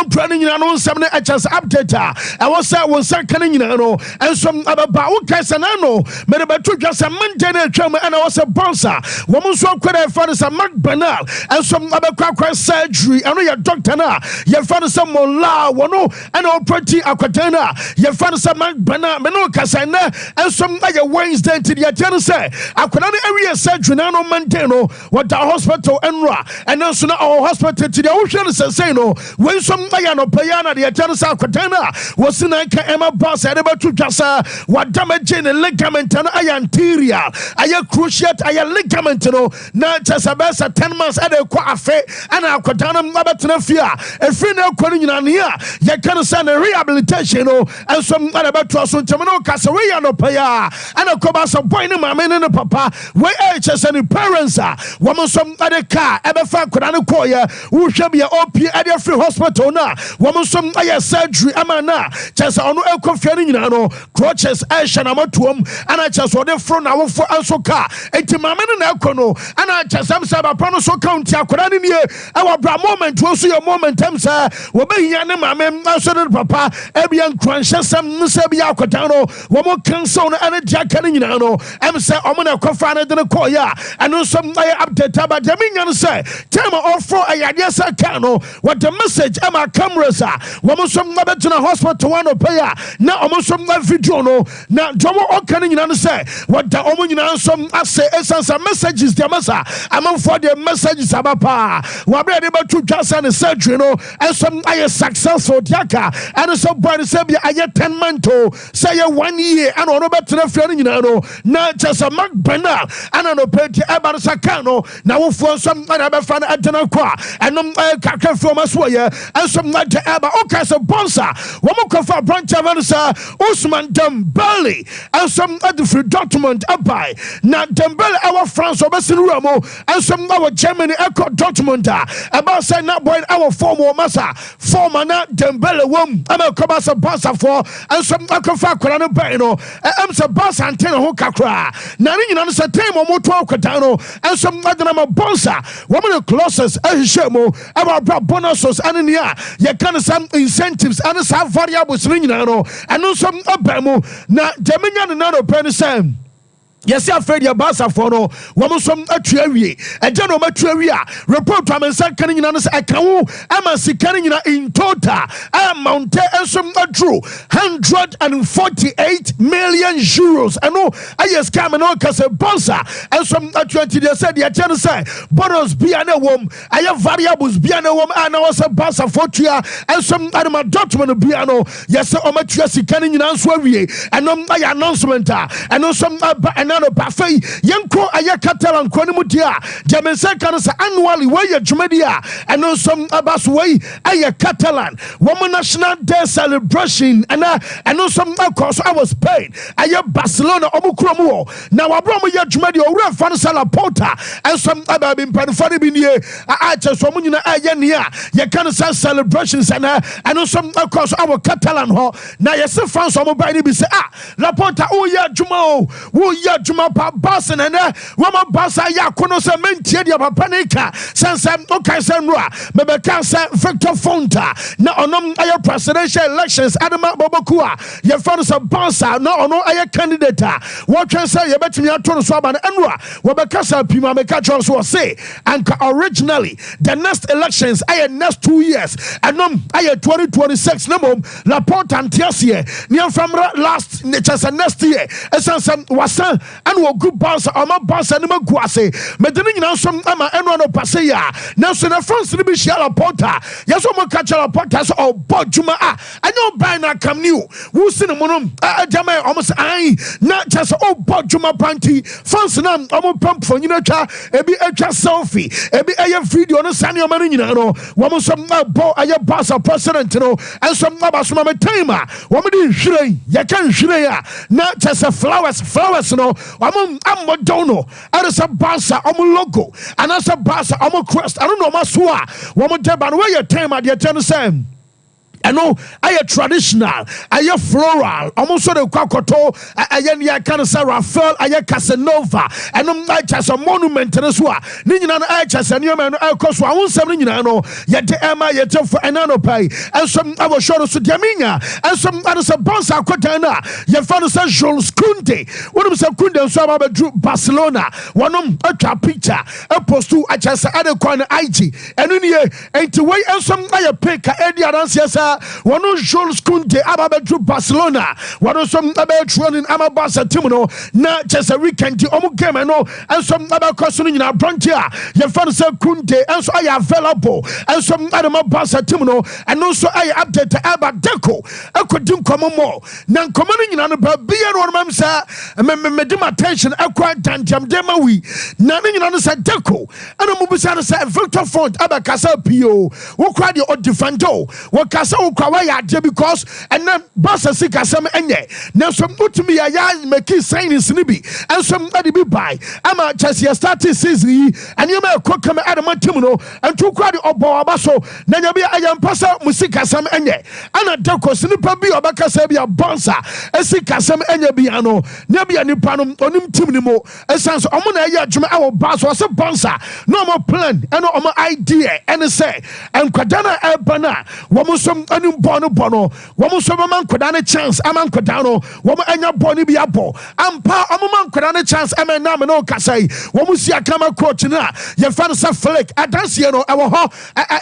one planning in an some HS update. I was say one second and some about Casanano, made about 2 just a maintain and I was a bouncer. Woman so quite a father some Mark Banal and some other crack surgery. I know your doctor now. Your father some more la one and all pretty aquatana. Your father some Mark Banal, Meno Casana, and some like a Wednesday to the attendant say. I could only area surgery now Manteno, what the hospital and also now our hospital to the ocean is saying no. When some Mayano Payana, the attendant aquatana was in Emma Boss and about to just what damaging a ligament and anterior. I cruciate, I ligament no, not just a best 10 months at a quafe and our quatanum abatanafia. A free now calling in here, you can send a rehabilitation and some other about to us on Tamino Casaway and Opaya and a cobas of boy, my man and papa, where HS and parents are. Woman some other car, ever found Kodanakoya, who shall be an OP at your free hospital now. Woman some aya surgery, Amana, just on no conferring crutches, ash and amatuum, and I just order from our for also car. And to my man and Alcono, and I just am Sabapano so county, our bra moment, will see a moment, sir, will be Yana, my man, papa, Ebian Crunches, some Sabia Cotano, one more council and a jackanino, and say, Omana Cofana than a Koya, and no some update about the Minion say, tell me all for a yes, I can what the message am I cameras are, one some mother to the hospital one of payer, now almost some video no, now Jomo Okanin say, what the Omun some I say, essence of messages, the massa, among for the messages about pa, what be able to just and a surgery, and some I successful Jaka, and so by the Sabia, I get 10 months to say 1 year, and on about to the friend, not just a Mark Banal, and an operator about Sakano, now for some other fan at Tanaqua, and no from us way, and some like the Abba Okas of Bonsa, Womokofa branch of Usman Dembele, and some other free document by now Dembele our France or Bessin Ramo, and some our Germany echo document about saying that boy our former massa, former not Dembele wom, I'm a Kobasa Bassa for, and some Akafa Kurano Bano, and I'm Sabas antenna Hokakra, Nani on the time or Moto Katano, and some other Bonsa, woman of closest as Shemo, about bonuses and in here, you can some incentives and some variables, and no some Abamo, now Jamaican and not a penny Sam. Yes, I'm afraid your boss are for no woman some a tree, a general material report to a second in us. I can't, I'm a second in total. I am mounted and some true 148 million euros. I know I just come and all because a bonsa and some 20 they said, the channel say, bonus be an a woman. I have variables be an a woman, and I was a boss of 40 and some animal document piano. Yes, sir, I'm a trusty canning in Answari and my announcement and no some no buffet, Yanko Aya Catalan Quanimutia, Jamensa Canas annually way a Jumedia, and no some Abbas way Aya Catalan, Woman National Day celebration, and no some course I was paid. Aya Barcelona Omukromo. Now I brought me a Jumedia or Fansala Porta, and some other been Panfani Binia. I just Woman Ayania, Yakanasa celebrations, and no some course our Catalan ho. Now yes, France or mobile be say, La Porta, oh yeah, Jumo, oh yeah, Juma Bassin, and Woman Bassa Yakono Cementia, Papanica, Sansam, Okasanra, Mebekasa, Victor Fonta, now on our presidential elections, Adama Bobokua, your father's a Bassa, no, our candidate. What can say you bet me a ton of Swaban Enra, Wabakasa Pima Mekachos was say, and originally the next elections, I had next 2 years, and I had 2026, no more, La Porta and Tiasie, near from last, just next year, as some was and will good boss or my boss and my guase. Medaning now some ama and one of Pasea. Now, so the France to be Shala Porta. Yes, I'm a catcher of Portas or Bojuma. I know by now come new. Who's in the monum? Jama almost I not just oh Bojuma Panty. France nam almost pump for you know, a be a selfie, a be a video on a Sanyo Marino. Woman some bo a boss or president, and some Nabas Mama Timer. Woman is Shrey, Yakan Shreya, not just a flowers, no. I'm Madono, and it's a bassa, I'm a logo, and as a bassa, I'm a crest. I don't know, Masua, woman, Teban, where your time at your 10 cents. ɛno ayɛ traditional ayɛ floral ɔmo nso de kɔ akɔtɔ ayɛ ne yɛka no sɛ Raphael ayɛ Casanova ɛnom akyɛ sɛ monument no so a ne nyinaa no akyɛ sɛ nneɛma no ɛkɔ so awo nsɛm no nyinaa no yɛde ɛma yɛtɛfo ɛna no pai ɛnso abɔhwɛ no so deɛ menya ɛnso ane sɛ bonsa akɔtan no a yɛfa no sɛ Jules Kounde wonom sɛ Kounde nso aba bɛduru Barcelona wɔnom atwa picture ɛpostu akyɛ sɛ ade kɔ no IG ɛno nie enti wei ɛnso ayɛ peka ɛdi adanseɛ sɛ wɔno Jules Kounde aba bɛduru Barcelona wɔno nso abɛyɛ training ama Barca team no na kyɛ sɛ weekend ɔmo game no ɛnso abɛkɔ so no nyinaa abrante a yɛfa no sɛ Kounde ɛnso ayɛ available ɛnso adama Barca team no ɛno nso ayɛ update ɛba Deco ɛkɔdi nkɔmmɔ mɔ na nkɔmmɔ no nyinaa no baabia no wɔnomam sɛ mede m attention ɛkɔ dantiamde ma wi na ne nyinaa no sɛ Deco ɛna mobisa no sɛ Victor Font abɛkasa pii o wokora deɛ ɔdefande o wɔkasa wokora wɔyɛ adeɛ because ɛnɛ Barca sikasɛm ɛnyɛ nanso wotumi yɛyɛ maki signings no bi ɛnso ɛde bi bae ama kyɛsɛ yɛ starting season yi ɛnneɛma ɛkɔ kama adama team no ɛnto wokora de ɔbɔ aba so na nya bi ɛyɛ mpa sɛ mo sikasɛm ɛnyɛ ana Deco si nipa bi ɔbɛkasa bi a Bonsa ɛsikasɛm ɛnyɛ bi ano na bi a nipa no onim team ni mo ɛsan so ɔmo na ɛyɛ adwuma ɛwɔ ba so ɔsɛ Bonsa na ɔmo plan ɛna ɔmo idea ɛne sɛ nkwadaa na ɛba na wɔn nso anim bɔ no wɔn nso bɛma nkwadaa no chance ama nkwadaa no wɔn anya bɔ no bi abɔ ampa ɔmo ma nkwadaa no chance ɛmɛ nam na ɔkasa yi wɔn si akama coach no a yɛfa no sɛ Flick adanseɛ no ɛwɔ hɔ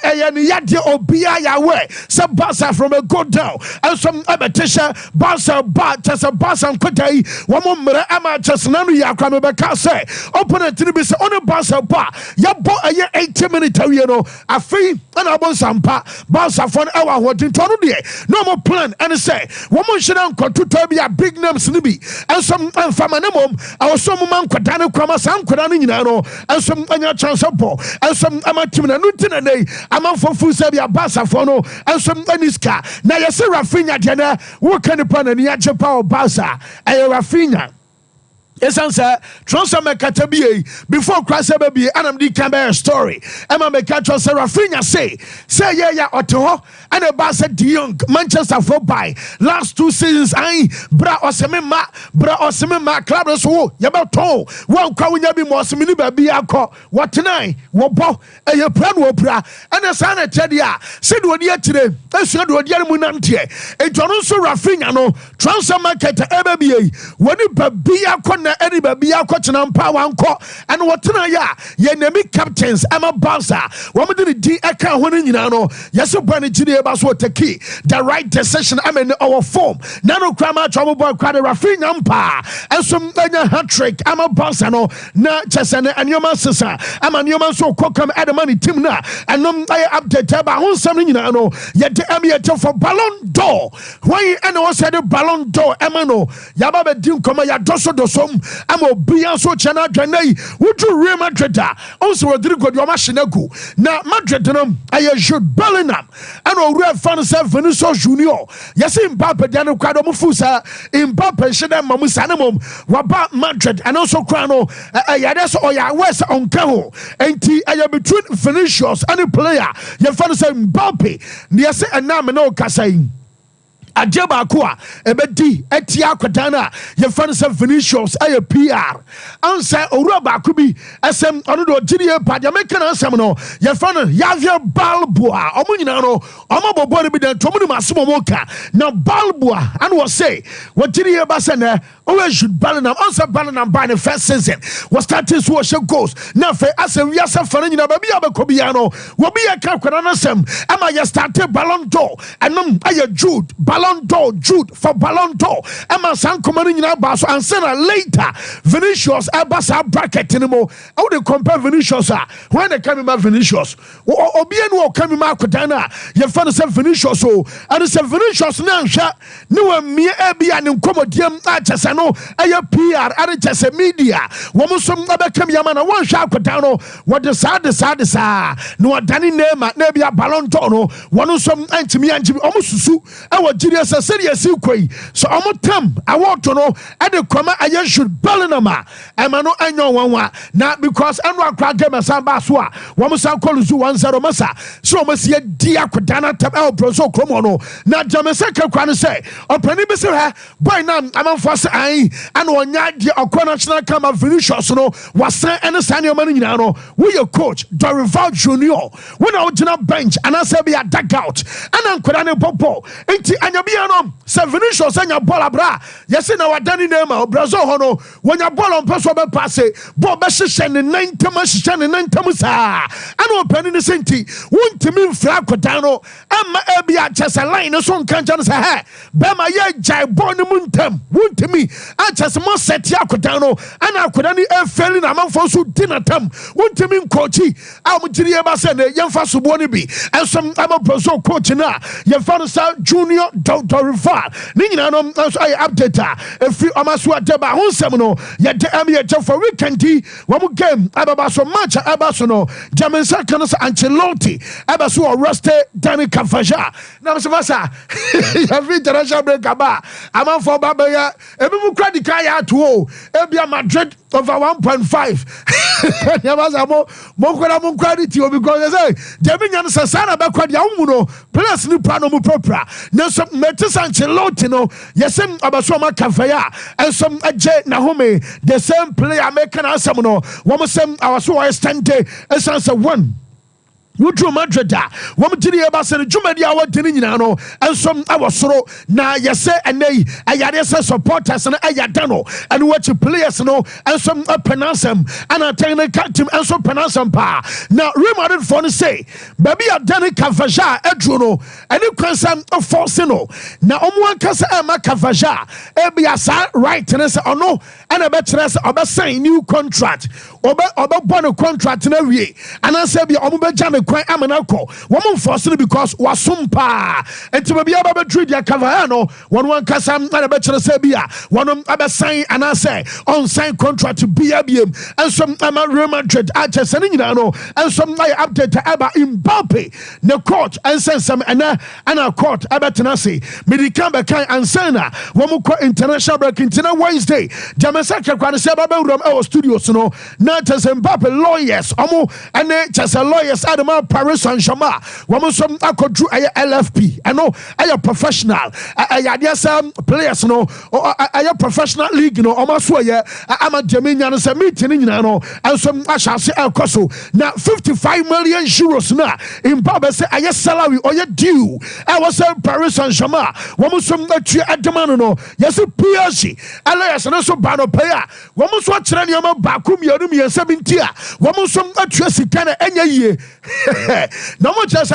ɛyɛ ne yadeɛ obia yɛawɛ sɛ Barca from a go down ɛnso ɛbɛte hyɛ Barca ba kyɛ sɛ Barca nkwadaa yi wɔn mmerɛ ama kyɛ sɛ nanu yɛ akora mebɛka sɛ opponent no bi sɛ ɔne Barca ba yɛbɔ ɛyɛ 80 minutes awie no afei ɛna ɔbɔ nsampa Barca fɔ no ɛwɔ ahoɔden tɔ no deɛ na ɔmo plan ɛne sɛ wɔn nhyɛn nkɔtotɔ bi a big names no bi ɛnso mfama ne mom ɛwɔ so ɔmo ma nkwadaa no kwama saa nkwadaa no nyinaa no ɛnso ɛnya chance bɔ ɛnso ama tim na no ti na nei amanfo fu sɛ bi a Barca fɔ no ɛnso ɛniska na yɛsɛ Rafinha deɛ na woka nipa na ni agye pa wɔ Barca ɛyɛ Rafinha esan sɛ transfer mekata bi before krasa baby anam di kan be story ema mekata sɛ Rafinha say yeah ɔte hɔ ɛna ba sɛ De Jong Manchester for buy last 2 seasons ai bra ɔseme ma club no so yɛbɛtɔn wɔn kwa wonya bi mo ɔseme ni ba bi akɔ wɔtenai wɔbɔ ɛyɛ pra no opra ɛna saa na kyɛde a sɛ de odi atire esua de odi mu nanteɛ edwono so Rafinha no transfer market eba bi wɔni ba bi akɔ na ɛni ba bi akɔ tena mpa wankɔ ɛna wɔtena ya yɛ nemi captains ama Barca wɔn de di ɛka ho ne nyinaa no yɛsɛ bɔ ne gyidie ba so take the right decision ama ne our form na no kra ma twɔ boy kra de Rafinha mpa ɛso anya hat-trick ama Barca no na kyɛsɛ ne anoma sesa ama nneɛma so kɔkam ɛde ne team na ɛnom ayɛ update ba ho nsɛm ne nyinaa no yɛde ɛmiyɛte for Ballon d'Or wɔn ɛna wɔsɛ de Ballon d'Or ɛma no yaba bɛ di nkɔmɔ ya dosom ama obia so kyɛna adwanai wodu Real Madrid a ɔnso Rodrigo de ɔma hyenagu na Madrid no ayɛ Jude Bellingham ɛna owura fan sɛ Vinicius Junior yɛsɛ Mbappe de no kwado mo fu sa Mbappe hyɛna mamu sa ne mom waba Madrid ɛno so kra no yɛde so ɔyɛ west ɔnka ho enti ɛyɛ between Vinicius and player yɛfa sɛ Mbappe ne yɛsɛ ɛnam na ɔkasa yi adeɛ baako a ɛbɛdi ɛtia akwadaa no a yɛfa no sɛ Vinicius ɛyɛ PR ansɛ owura baako bi ɛsɛm ɔno de ɔgyidie pa deɛ meka no asɛm no yɛfa no Javier Balboa ɔmo nyinaa no ɔmo bɔbɔ no bi dɛ ntɔmo ne masom ɔmo ka na Balboa ana wɔse wɔgyidie ba sɛ nɛ ɔwɔ Jude Bellingham ɔnsɛ Bellingham by the first season wɔ starting so wɔhyɛ goals na afei asɛ wiase fa no nyinaa baabi a bɛkɔ biara no wɔbi yɛka akwadaa no asɛm ɛma yɛ started Ballon d'Or ɛnom ayɛ Jude Ballon d'Or Jude for Ballon d'Or Emma San Command Basso and Senna later Vinicius Abasa bracket anymore. How they compare Vinicius when they come about Vinicius or bien will come back with Dana your father said Vinicius and it's a Vinicius now shot no me be an incommodium Chasano a PR at a media woman some other come Yamana one shot with Dano what the sad no Danny name at Nebia Ballon d'Or one of some anti me and Jimmy almost Susu I was serious koi so omotam award no e de kwama aye should Bellingham ema no anyo wanwa na because eno akra game samba so a wo mo san koluzu 1-0 masa so o masie di akodana tab el broso kromo no na jamese ka kwa no say opani bi se ha boy na amanfo se an ana onya di okọ national camp Vinicius no wasan ene san e manu nyina no wo ye coach Dorival Junior when I original bench and I say be a dugout and ankwara ne popo enti anyabia no se Vinicius anya ball abra yes na wadani nema Brazil ho no wonya ball on pass be pass ball be hye ne nantam sa ana opani ne senti wontimi mfra akodan no amma e bia chese line so nkancha no se he be ma ye jai ball ne muntam wontimi a chese mo set akodan no ana akodan ne e feli na manfo so dinatam wontimi nkochi a mo jiri e ba se ne yemfa sobo ne bi ensom aba Brazil coach na yemfa no sa Junior Dorival ni nyina no so ay update efi amaso adeba ho nsem no ye de am ye for weekend wo mo game ababa so match abaso no Jamensa kan so Ancelotti abaso arrested Dani Carvajal na so masa ya fi international break aba amanfo baba ya ebi mu credit card ya to o ebia Madrid over 1.5 ya masa mo kwara mo credit o because say Jaminya no sasana ba kwadi awu no plus ni pa no mu propra na so Metis Ancelotti no yesem abaso ma Carvajal and some aje na home the same player making asem no wo mo sem awaso wa stand essence one Wudru Madrid wom tiri e ba se djumadi a wadini nyina no ensom awosoro na yese enei ayade se supporters na ayada no and watch players no ensom penasem ana technical team ensom penasem pa na Real Madrid for say baby Dani Carvajal edru no eni kwansam force no na omo ankasa e ma Carvajal e bia sa right ne se ono ana be kire se obe sign new contract obe bone contract na wie ana se bia omo be jam kwan amanako woman force because wasumpa enti bia ba trade ya Carvajal no one kasam na be kire se bia wonom abe sign ana say on sign contract bia biem ensom ama Real Madrid a chesene nyina no ensom na update aba Mbappe ne court ensensam ana court abetena se medical be kan ansana womo ko international break intina Wednesday Jamesa kekwane se ba be rom e studios no na chese Mbappe lawyers omo ene chese lawyers adama Paris Saint-Germain womo som akodru aye LFP eno aye professional ayade some players no aye professional league no omo so aye ama Jaminya no se meeting nyina no ensom ashase ekoso na 55 million euros na Mbappe se aye salary oye due I was Paris Saint-Germain womo som atua adama no yes PSG alias no so ba no player womo so akere ne ma ba kum yanu mi 70 a womo som atua sika na enya yie na mo chese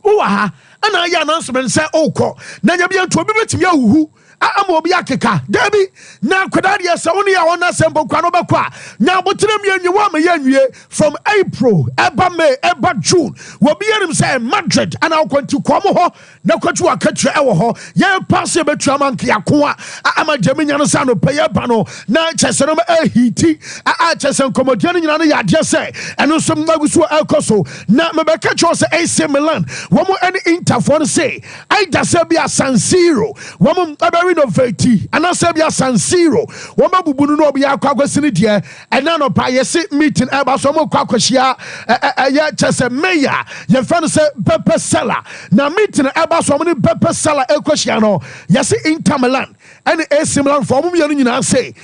uwa ha ana ya announcement say okọ na nya bia nto obi betimi ahuhu ama obi akeka debi na kwadade ya sawoni ya wona sembo kwa no bekwa na botere mienyu wa ma yanwie from April eba May eba June wo bi yerim say Madrid ana okwanti komo ho na kwatu akatre ewo ho ye pass e betua manke yakoa ama Jaminya no sa no peye ba no na chese no hiti chese nkomodian nyina no ya de say eno so maguso ekoso na mebeka cho say AC Milan wo mo any Inter no say I da say bia San Siro wo mo renovate and I said ya San Siro woma bubunu no bia kwakwasini de and na no pa yesi meeting eba so mo kwakwashia ya chese mayor ye fan say pepper seller na meeting eba so mo ni pepper seller ekwashia no yesi Inter Milan and AC Milan for mo yanu nyina say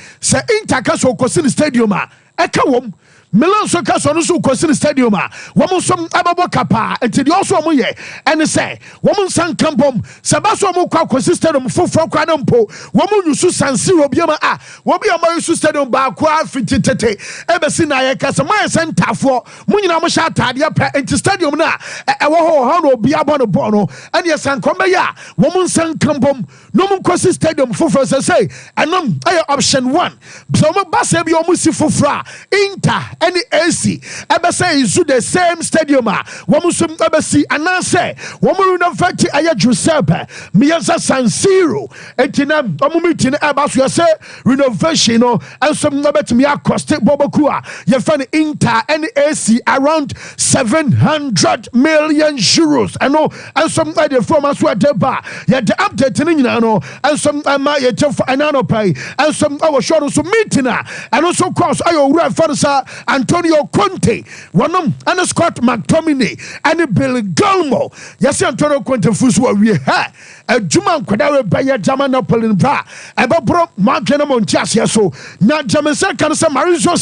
Inter ka so kosi stadium a eka wom Milan so kaso no so kosi stadium a womo som ababo kapa enti de oso mo ye ene say womo san kampom sabaso mo kwa kosi stadium foforo kwa na mpo womo nyusu San Siro biama wobi ama yusu stadium ba kwa fititete ebesi na ye kasa ma sentafo mo nyina mo sha atade pa enti stadium na ewo ho no obi abo no ball no ene san kombe ya womo san kampom no mo kosi stadium foforo say enom aye option 1 so mo ba se bi o mo si foforo Inter any AC ebe say isu the same stadium a womu so ebe si anase womu renovate aya Giuseppe Meazza San Siro etina womu meeting eba so say renovation no enso betimi akoste boboku a ye fan Inter any AC around 700 million euros eno enso the form aso adeba ye the update ni nyina no enso ma ye tefo anano pai enso awo show so meeting a eno so course ayo wura fansa Antonio Conte wonom and Scott McTominay and Bill Gilmore yes Antonio Conte fusu awie ha adwuma nkwada we baye German Napoli bra ebobro madwena montiasia so na Jamesa kan say Maurizio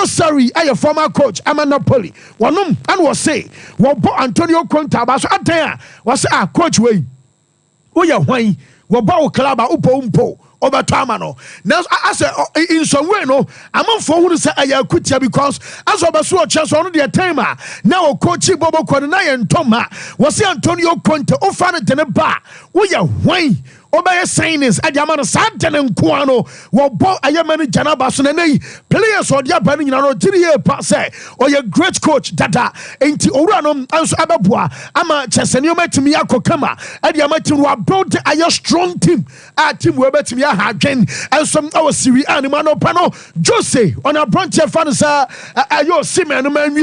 Sarri aye former coach ama Napoli wonom and was say wo bo Antonio Conte abaso adan was coach we wo ye hwan wo ba wo club upo over Tamano. Now, I said in some way, no, I'm on for say I kutia because as of a sword chance on the timer. Now, coach Bobo Cornay and Toma was Antonio Conte, oh, found it in a bar. We are way. Obey signings at Yamana Santan and Kuano, while both Ayamani Janabason and players or the Banning or Tiria Passe, or your great coach Dada, ain't Oranum, as Ababua, Ama Chesenio to Miyako Kama, and Yamati who brought a strong team, a team where Betimia Hagen, and some our Siri Animano Pano, Jose, on a branch of Fanasa, Ayo Siman, man,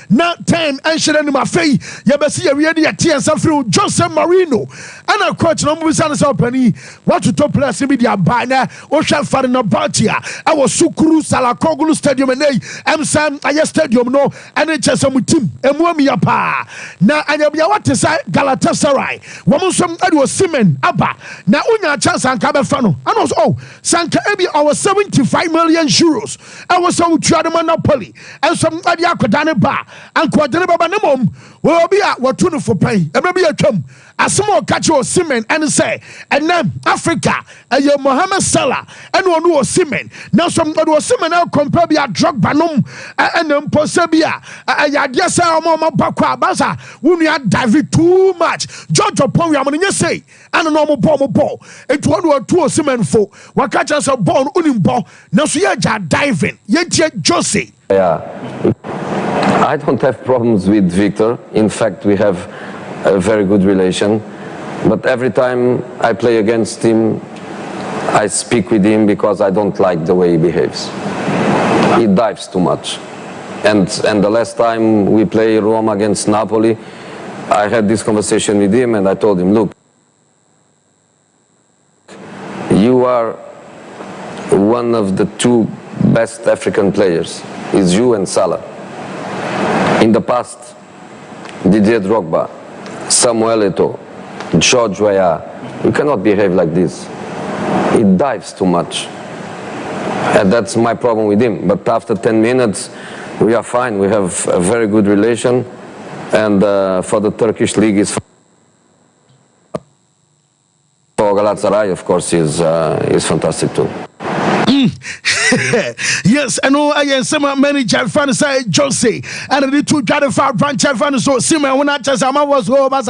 not 10 and Shanima Fay, Yabasi, really a tears through Jose Marino, and a coach no Musanas opening. What to top players be their banner or shall far in about here. I was Sukuru Salakoglu Stadium and Sam Aya Stadium no and HSM team and Mwamiapa. Now I am what to say Galatasaray. Wamusum Edward Simen Abba. Now Unya chance and Cabafano. And also Sanka Ebi our 75 million euros. I was so Triadama Napoli and some Adiakodane Bar and Quadreba Banamum will be at what tune for pay. And maybe a come. As more catch your Simen and say, and then Africa, and your Mohamed Salah, and one who was Simen. Now, some was Simen now compare be a drug banum and then Posebia. Yadiasa Mama Bakwa Baza, when you dive too much. George upon your say, and a normal ball. It one or two Simen for what catch us a ball unimbo. Now, so you're diving, yet Josie. Yeah, I don't have problems with Victor. In fact, we have a very good relation, but every time I play against him, I speak with him because I don't like the way he behaves. He dives too much. And the last time we play Roma against Napoli, I had this conversation with him and I told him, look, you are one of the two best African players. It's you and Salah. In the past, Didier Drogba, Samuel Eto'o, George Weah, you cannot behave like this. He dives too much. And that's my problem with him. But after 10 minutes, we are fine. We have a very good relation. And for the Turkish league, is for Galatasaray, of course, is fantastic too. Yes, I know I am some manager fan say Jose and the two got a far branch fan so Simon when I just was over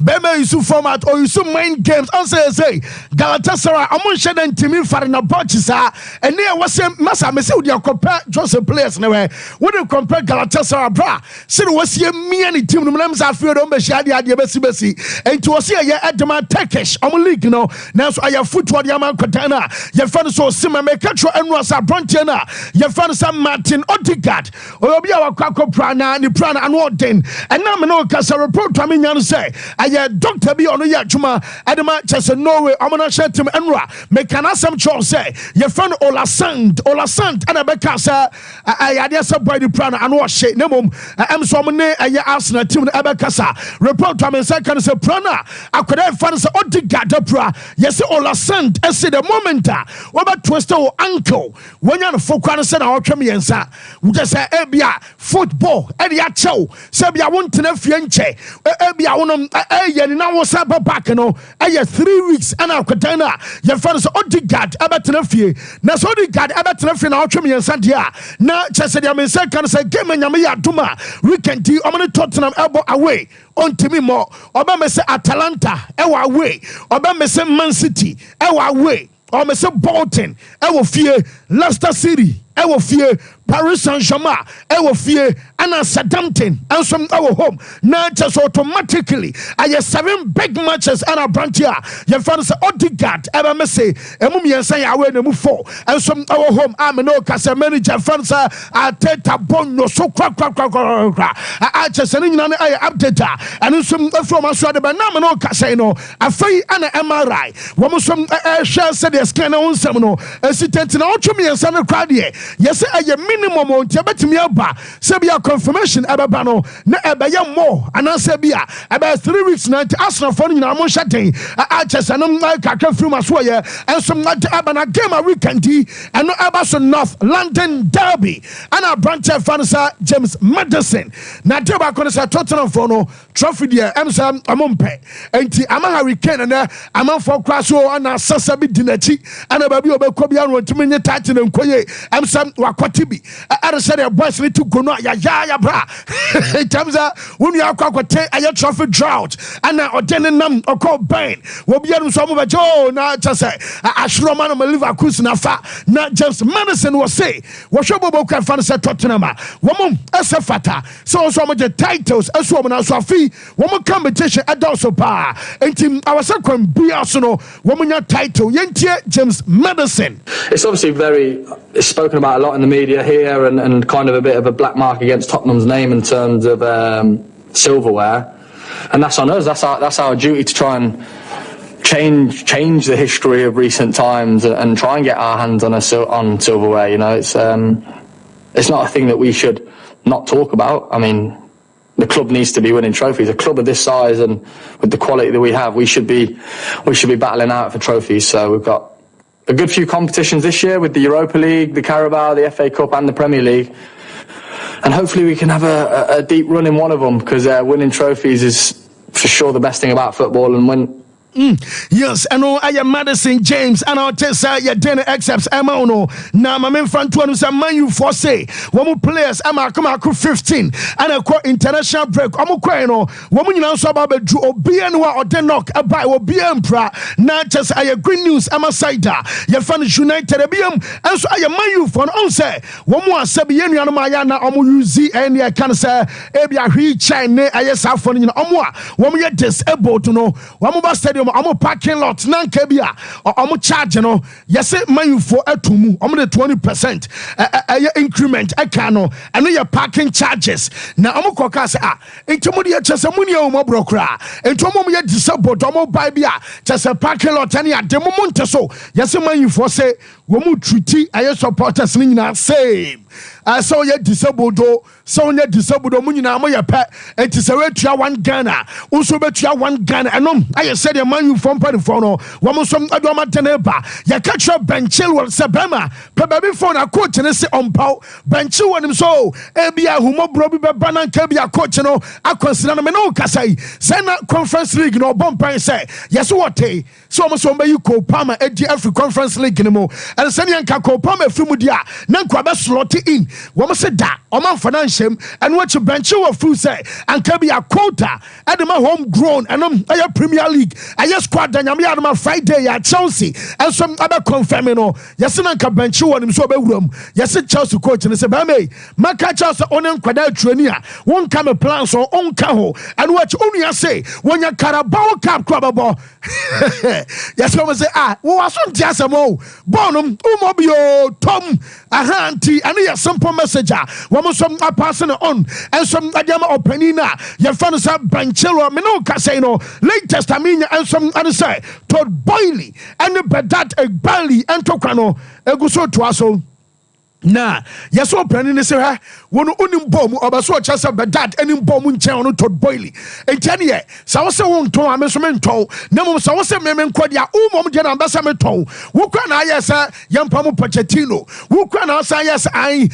Bema is format or you mind games also say Galatasaray among shedding to me for an boxer and there was a massa message with your compare Jose players anyway when you compare Galatasaray bra see was here me and team names I feel on Beshadi Besi and to see a at the Turkish league no now so I have football Yaman Kotana your fan so Simon make Catro and Rosa Brontiana, your friend Sam Martin Odegaard, or be our Quaco Prana, and the Prana and Warden, and now no Casa report to me and say, I had Doctor B on the Yachuma, Adama Chester Norway, Amana Shetim and Ra, make an assam chore say, your friend Olasant, and a Becassa, I had yes by the Prana and wash it, Nemum, I am Somane, I asked a team Abacassa, report to me second say Prana, I could have found Odegaard, yes, Olasant, I said a moment, what about Twister? Uncle, when you're for Quanison or Tremiansa, we just say Ebia football, Edia Chow, Sabia won't to Fianche, Ebia on a now was up back, and 3 weeks and our Catana, your father's Odegaard, Abatanafie, Nasodigaard, Abatanafie, and our Tremiansantia. Now, Chesadia second say, Game and Yamia Duma, we can do Omani Tottenham elbow away. On to me more, Obama say Atalanta, our way, Obama say Man City, our way. Or Mr. Bolton, I will fear Leicester City. ɛwɔ fie Paris Saint-Germain ɛwɔ fie ana Southampton ɛnso ɛwɔ home na just automatically ayɛ 7 big matches ana Brantia yɛfa no sɛ Odegaard ɛbɛ me say ɛmu mmiɛnsa yɛ away na mu 4 ɛnso ɛwɔ home ameno kasa manager fan sɛ Arteta bonno so kra a just ne nyina ne ayɛ update a ɛno nso ɛfrɔ ma so ade ba na ameno kasa no afei ana MRI wɔn so ɛhwɛ sɛ de scan na onsɛm no asitent na ɔtwe mmiɛnsa no kra deɛ yɛsɛ ɛyɛ minimum on betimi aba se bia confirmation ebeba no na ebeye more ananse bia ebe 3 weeks na Arsenal for no nyina mo hyaden a chese no kakra film aso ye enso aba na game a weekend eno eba so North London derby ana Brancher fansa James Maddison na de ba kono se Tottenham for no trophy dia emsa amompe enti ama Hurricane na amanfo kra so ana sasa bi dinachi ana ba bi obekọ bia no ntimi nye tat na nkoye emsa wakwati bi I said the boys need to go no ya bra in terms of when you are kwakwote aye trophy drought and na odene nam okọ ban wo bia no so mo ba jo na cha say ashro man ma Liverpool na fa na James Maddison was say wo hwe bobo kwa fan say Tottenham wo mo esefata so mo the titles eso mo na so afi wo mo competition adults pa enti awase kwan bia so no wo mo nya title yentie James Maddison. It's obviously it's spoken about a lot in the media here and kind of a bit of a black mark against Tottenham's name in terms of silverware, and that's on us. That's our duty to try and change the history of recent times and try and get our hands on silverware. You know, it's not a thing that we should not talk about. I mean, the club needs to be winning trophies. A club of this size and with the quality that we have, we should be battling out for trophies. So we've got a good few competitions this year with the Europa League, the Carabao, the FA Cup and the Premier League. And hopefully we can have a deep run in one of them, because winning trophies is for sure the best thing about football. And when Yes, I know I am Maddison James, and I'll tell you, your dinner accepts Emma. No, now my main front one is a man you for say, one players, Emma come out 15, and I call international break. I'm okay, no, woman, you know, so about Drew or BNY or Denok, a buy or BM not just I green news, Emma Cider, your fan is United, a BM, and so I am man you for an answer. One more Sabian Mayana, Omu and I can say, Ebia, he China, I yes, I found in Omwa, woman, you're disabled to know, one more stadium. I'm a parking lot nankebia or I'm charge no yes man for atumu I'm the 20% increment I can and your parking charges now I'm koka say intimodi chese muni o mo brokra entomo ye disabled omo buy bia chese parking lot any ademo monte so yes man for say wo mu treaty aye supporters ni nyina same so you disabled so you disabled munyina mo ye pe enti se we tua 1 Ghana unso be tua 1 Ghana enom aye said the man you from for no wo som adoma teneba ye catch benchil won se bema pe baby phone a coach ne se ompaw benchil won so e bia humo bro bi be banan ka bia coach no akonsina no me no kasai say na conference league no bompan say yes what so mo so be you ko pama edi African conference league ni mo and say yanka ko pama fi mu dia na kwa be slot in wo mo se da o man financial and what you benchil wo fu say and ka bia quota and my home grown and aye Premier League aye squad danyame adama Friday ya Chelsea and some other confirming no yes na ka benchil wo nim so be wuram yes Chelsea coach ne se ba me maka Chelsea onen kwada training a won ka me plans so on ka ho and what you say when you Carabao Cup club yes we say wo aso ntiasemo bonum umobio tom ahanti and your simple messenger wo some passing on and some adama openina your fans have benchil me no ka say no latest amina and some and say Todd Boyle and Bedat Egbali and Tokano eguso to aso na yeso open ni se ha wono onim bom obaso chasa Bedat enim bom nchen ono Todd Boyle entiane ye sa wo se won ton ameso menton na mom sa wo se meme nkodia umom de na mbasa meton wo kwa na ayesa yempa mo Pochettino wo kwa na asa yes an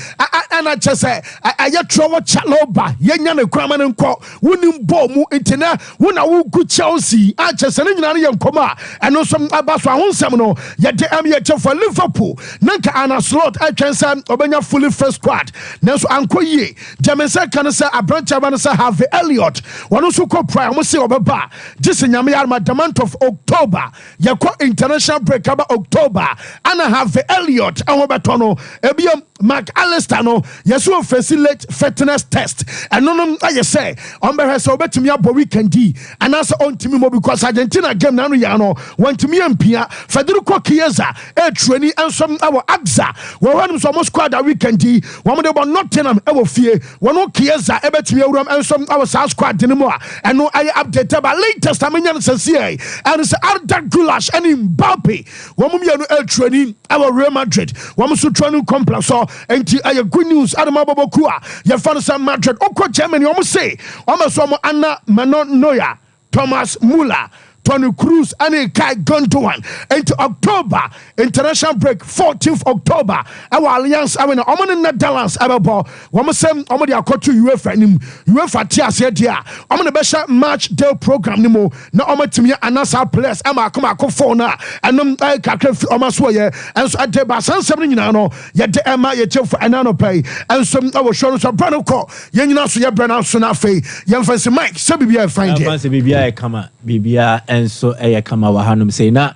ana chese aye trowo chaloba yenya ne kwama ne nko wonim bom entina wona wo ku Chelsea a chese ne nyina ne yenkoma eno so abaso ahonsem no ye de am ye for Liverpool nanka ana slot atwensa obenya fully first squad nanso anko yie Jamesa kan say abrancha ban say have Elliot wono so ko prime mo say obeba gise nyame yar the month of October yako international break about October and have Elliot and obeto no ebia Mark Alistair no yeso facilitate fitness test and no I say on be so betimi abo weekend and as on timi mo because Argentina game na no ya no want to me empia Federico Chiesa e training and some our Agza we want some squad that weekend one de Nottingham e wo fie one Chiesa e betimi awuram and some our South squad ni mo and no I update about latest amenya say and it's Arda Gulash and Mbappe one me no e training our Real Madrid one so training complex so enti aye good news Adama Bobokua ye fan San Madrid okọ Germany omo say omo so omo Anna Manon Neuer Thomas Muller Tony Cruz and Kai Gundogan into October international break 14th October our alliance I mean omo in Netherlands ababo omo say omo dey akoto UEFA nim UEFA tiase dia omo ne be sha match day program nimo na omo timi anasa players am akoma phone na anom kakra omo so ye enso ade ba sansem nyina no ye de ema ye chef anano pay enso awo show so brano ko ye nyina so ye brana so na fei ye mfansi Mike se bibia find there mfansi bibia e kama bibia enso eye kama wa hanum say na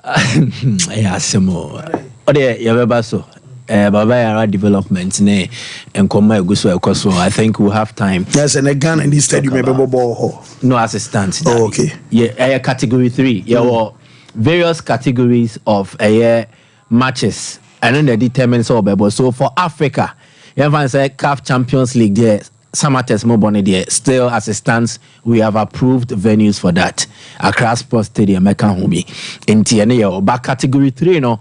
asemo ode ye beba so baba yara development ne enkoma eguso ekoso I think we'll have time. Yes, and again in this stadium no assistance. Oh, okay. Yeah, category 3. Yeah, various categories of matches and then they determine so for Africa, everyone say CAF Champions League there. Samates Mobone there still as it stands we have approved venues for that. Accra Sports Stadium Mekanhumi in TNA back category 3 no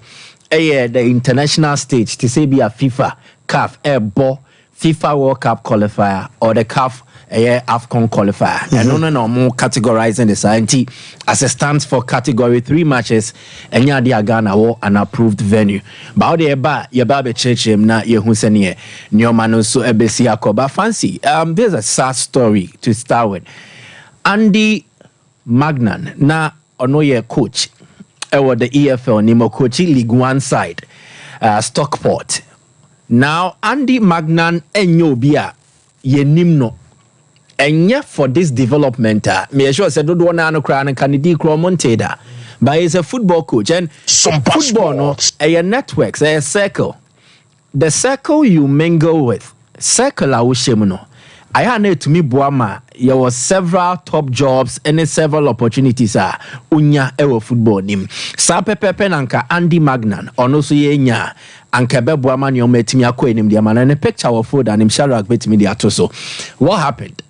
the international stage to say be a FIFA CAF Airbo FIFA World Cup qualifier or the CAF AFCON qualifier. And no more categorizing the science as it stands for category 3 matches and ya dia Ghana war an approved venue. But the ba ye ba be church na ye hu sene nyoma so ebesi akoba fancy. There's a sad story to start with. Andy Magnan na ono ye coach the EFL Nimo coach League 1 side Stockport. Now Andy Magnan enyo bia ye nimno enye for this development me sure said do na no kra na Kennedy Cromontada but he's a football coach and Sompa football no a networks a circle the circle you mingle with circle a wo shemu no I had to me boama there was several top jobs and several opportunities unya ewo football nim sa pepepe nanka Andy Magnan ono so ye nya anka be boama ne o metimi akọ enim dia mana ne picture of food and him Shadrack betimi dia to so what happened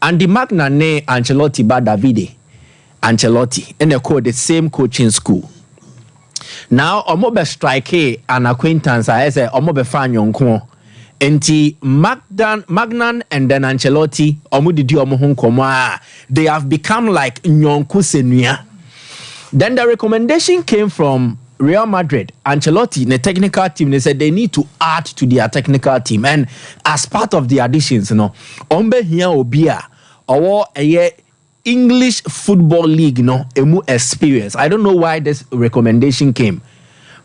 Andy Magnan ne Ancelotti ba Davide Ancelotti and they call the same coaching school now omo be strike an acquaintance I say omo be fan yonko enti Magnan and then Ancelotti omo didi omo ho nkomo they have become like nyonko senua. Then the recommendation came from Real Madrid. Ancelotti the technical team they said they need to add to their technical team and as part of the additions ombe here obia or a English football league emu experience. I don't know why this recommendation came.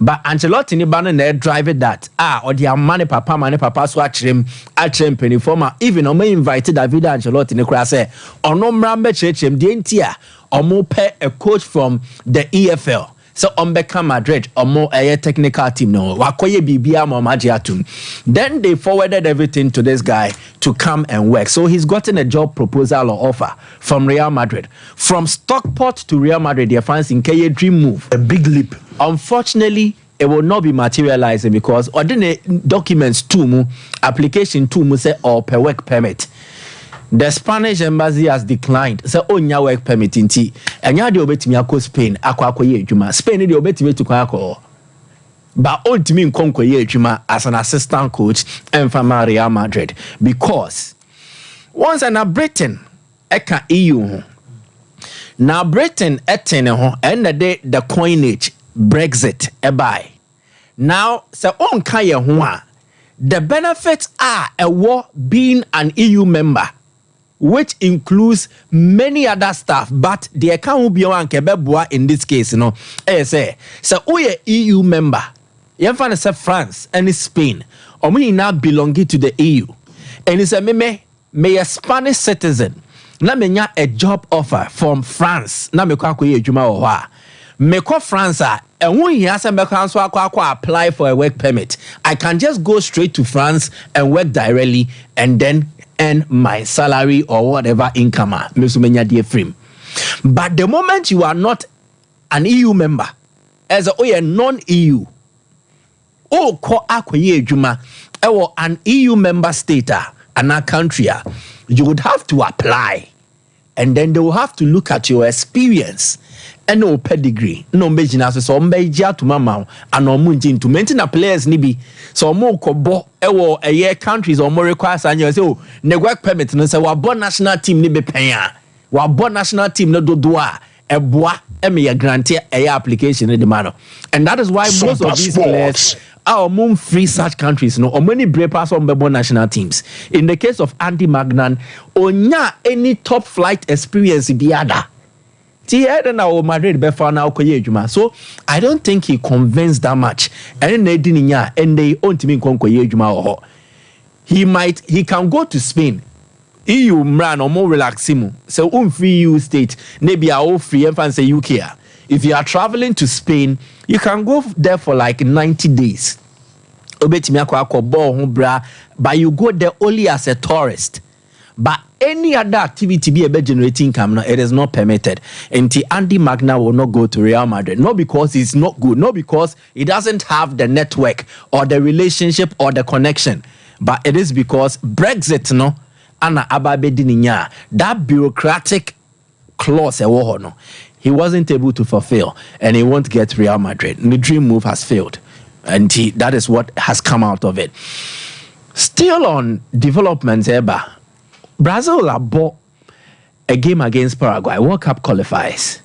But Ancelotti ni bana na drive that or the mane papa so atrem penny even o may invited David Ancelotti ni kra say ono mrambe chechem de ntia omo pe a coach from the EFL so Ombeka Madrid omo a technical team no wakoye bibia mo magiatum. Then they forwarded everything to this guy to come and work. So he's gotten a job proposal or offer from Real Madrid. From Stockport to Real Madrid, their fans in Kenya dream move. A big leap. Unfortunately, it will not be materializing because ordinary documents too application too say or per work permit. The Spanish embassy has declined. Say onya work permit inti. Enya de obetimi akọ Spain akọ ye adwuma. Spain de obetimi to akọ. But ultimately nkonko ye adwuma as an assistant coach and from Real Madrid because once na Britain eka EU now Britain etene ho and the coinage Brexit buy. Now so on kaye ho the benefits are a war being an EU member which includes many other stuff but the account will be on kebeboa in this case say so we EU member You find say France and Spain. Or me now belonging to the EU. And it's a me a Spanish citizen. Na me nya a job offer from France. Na me kwa koye adwuma wo ho me kwa France and when he has a apply for a work permit, I can just go straight to France and work directly and then earn my salary or whatever income. But the moment you are not an EU member, as a non-EU, an EU member state and a country, you would have to apply. And then they will have to look at your experience and no pedigree. No major so major to mama and no munjin to maintain a players nibi. So more kobo a year countries or more requires and you say, oh, ne work permit no say wa born national team nibe penya. Wa born national team no do doa a bois a grantee a application in the manner. And that is why most of these players are among free such countries, no, or many breakers on the national teams. In the case of Andy Magnan, onya any top flight experience biada. So I don't think he convinced that much. And they he can go to Spain. EU mran or more relaxing. So free EU state, maybe all free and say UK. If you are traveling to Spain, you can go there for like 90 days. But you go there only as a tourist. But any other activity be a generating income, it is not permitted. And Andy Magna will not go to Real Madrid. Not because he's not good, not because he doesn't have the network or the relationship or the connection. But it is because Brexit, no, that bureaucratic clause, he wasn't able to fulfill, and he won't get Real Madrid. The dream move has failed, and that is what has come out of it. Still on developments, Brazil have bought a game against Paraguay, World Cup qualifiers,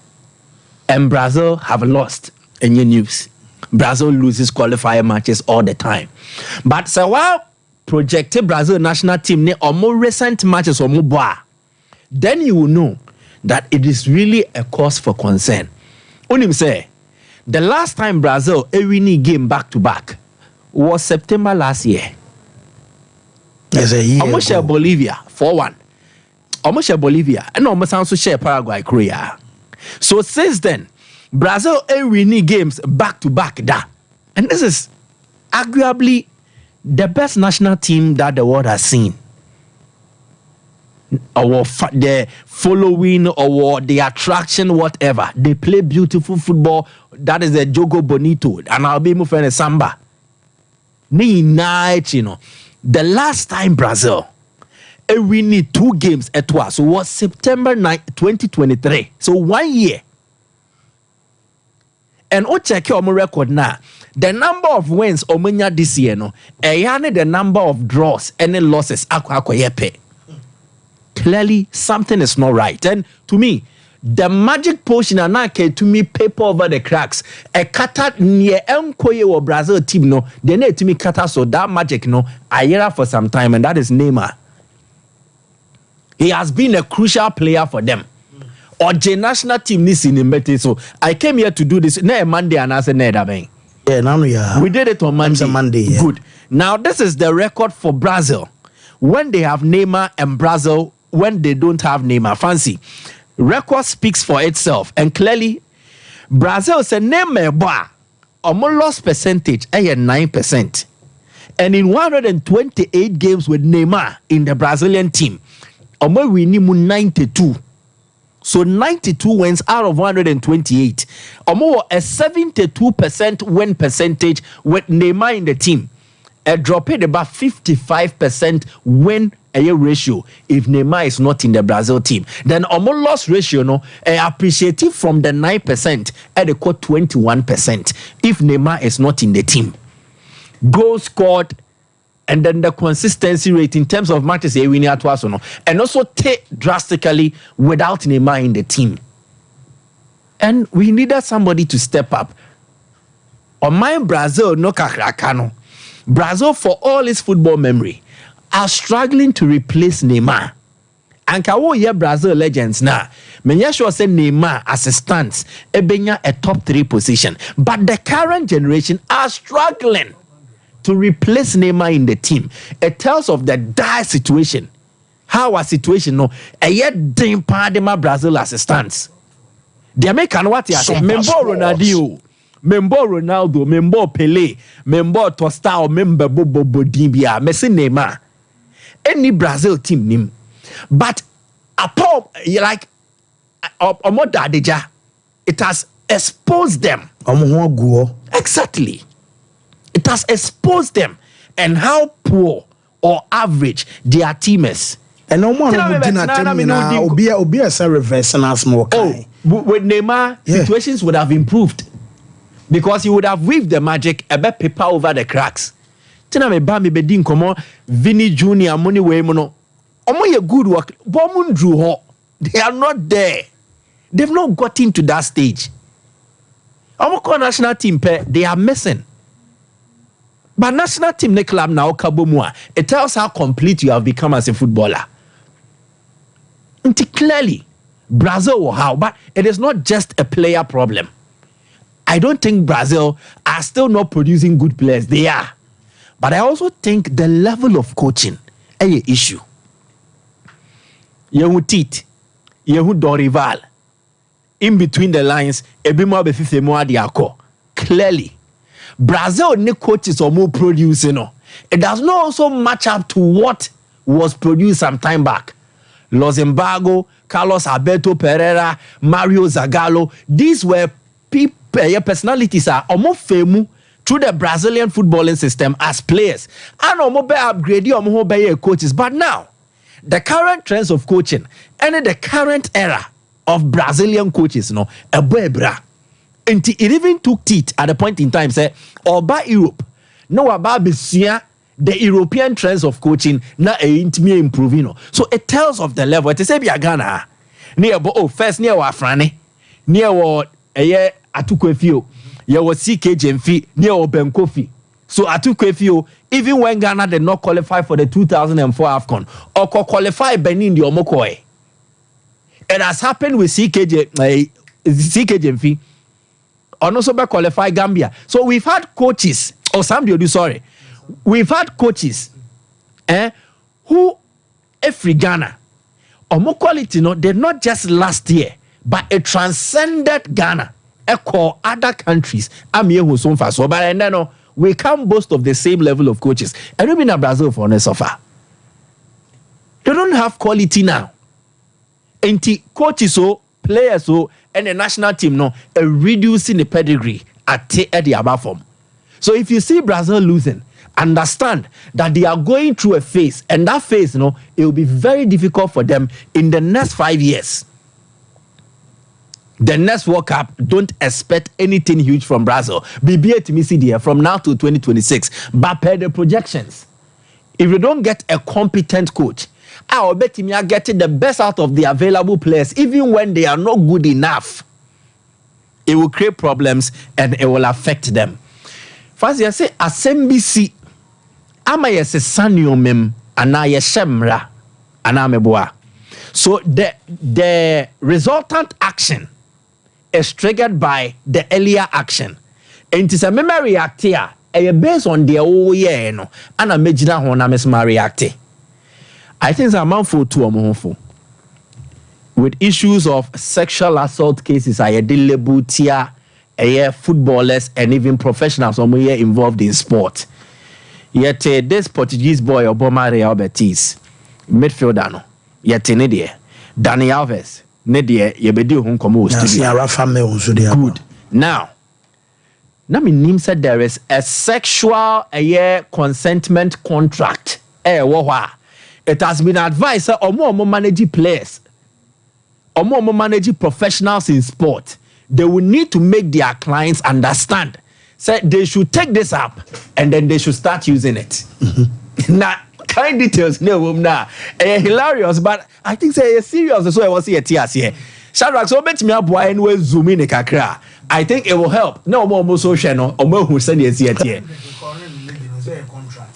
and Brazil have lost. In your news, Brazil loses qualifier matches all the time. But so while projected Brazil national team or more recent matches or more, then you will know that it is really a cause for concern. Unim say, the last time Brazil a winning game back to back was September last year. There's a year. Almost share Bolivia 4-1. Almost share Bolivia and almost also share Paraguay, Korea. So since then, Brazil a winning games back to back. And this is arguably the best national team that the world has seen. Or the following or the attraction, whatever. They play beautiful football. That is a jogo bonito. And I'll be moving a samba. Night, the last time Brazil we need 2 games at once was September 9, 2023. So 1 year. And o check your record now. The number of wins omenya this year the number of draws and losses akwa. Clearly, something is not right. And to me, the magic potion to me paper over the cracks. A kata near Enkoye or Brazil team they need to me kata so that magic a year for some time, and that is Neymar. He has been a crucial player for them. Or the national team is in the so I came here to do this Monday and I said we did it on Monday. Yeah. Good. Now this is the record for Brazil. When they have Neymar and Brazil when they don't have Neymar. Fancy. Record speaks for itself. And clearly, Brazil said Neymar loss percentage 9%. And in 128 games with Neymar in the Brazilian team, we need 92. So 92 wins out of 128. A 72% win percentage with Neymar in the team. A drop in about 55% win ratio if Neymar is not in the Brazil team. Then almost loss ratio appreciative from the 9% at the 21% if Neymar is not in the team. Goals scored and then the consistency rate in terms of matches and also take drastically without Neymar in the team. And we needed somebody to step up. On my Brazil no kakrakano. Brazil, for all its football memory, are struggling to replace Neymar. And Brazil legends now. Menya sure say Neymar as a stance ebenya a top 3 position, but the current generation are struggling to replace Neymar in the team. It tells of the dire situation. How a situation no a yet dim padema Brazil as a stance. The American what you say member Ronaldo, member Ronaldo, member Pele, member Tostao, member Bobo Dibia, Messi Neymar. Any Brazil team name. But upon like Omodadeja, it has exposed them. Exactly. It has exposed them and how poor or average their team is. And no one would be a reverse and small. With Neymar, situations would have improved because he would have weaved the magic a bit paper over the cracks. Tina me ba me bedin komo Vinny Junior money way mono. Omo ye good work. Bomun drew ho. They are not there. They've not got into that stage. Omo national team they are missing. But national team ne club now kabomua. It tells how complete you have become as a footballer. Until clearly, Brazil will have, but it is not just a player problem. I don't think Brazil are still not producing good players. They are. But I also think the level of coaching is an issue. Yehu Tit, Yehu Dorival, in between the lines, Ebimo Befifemo Adiako. Clearly, Brazil ne coaches or more producing. It does not also match up to what was produced some time back. Los Embargo, Carlos Alberto Pereira, Mario Zagallo, these were personalities are almost famous through the Brazilian footballing system as players. And almost upgrade your coaches. But now, the current trends of coaching and the current era of Brazilian coaches, a bebra. And it even took teeth at a point in time, say, or by Europe, no about the European trends of coaching, now intimate improving. So it tells of the level. It is a Ghana near first near Wafrane, near what a year Atukwefio, you was CKJMF near Benkofi. So Atukwefio, even when Ghana did not qualify for the 2004 AFCON or qualify Benin the Omokoi, it has happened with CKJMF. Or also by qualify Gambia. So we've had coaches, or we've had coaches who, every Ghana, or more quality, they're not just last year, but it transcended Ghana, echo other countries. I'm here with Sompa, so but and then we can't boast of the same level of coaches. And we've been in Brazil for no suffer. They don't have quality now. And coaches players and the national team reducing the pedigree at the above form. So if you see Brazil losing, understand that they are going through a phase, and that phase, it will be very difficult for them in the next 5 years. The next World Cup, don't expect anything huge from Brazil. BBA to me see there from now to 2026. But per the projections, if you don't get a competent coach, I will bet him you are getting the best out of the available players, even when they are not good enough. It will create problems and it will affect them. First, you say, Asembisi, ama yese sanyo mem, ana yeshemra, ana meboa. So the resultant action is triggered by the earlier action. And it is a memory react here, based on the old year, and a major one reacting. I think it's a mouthful to a mouthful. With issues of sexual assault cases, I label tier, footballers and even professionals involved in sport. Yet this Portuguese boy Obama Real Betis midfielder no. Yet Nidia Dani Alves Nidia yebedi hon komo studio. Good. Now me said there is a sexual consentment contract. It has been advised or more manage players or more manage professionals in sport. They will need to make their clients understand. Say they should take this up and then they should start using it. Now, kind details no now. Hilarious, but I think say serious. So I was here here. Shadrach, so bet me up why anyway zoom in a kakra. I think it will help. No more social or more who send it here.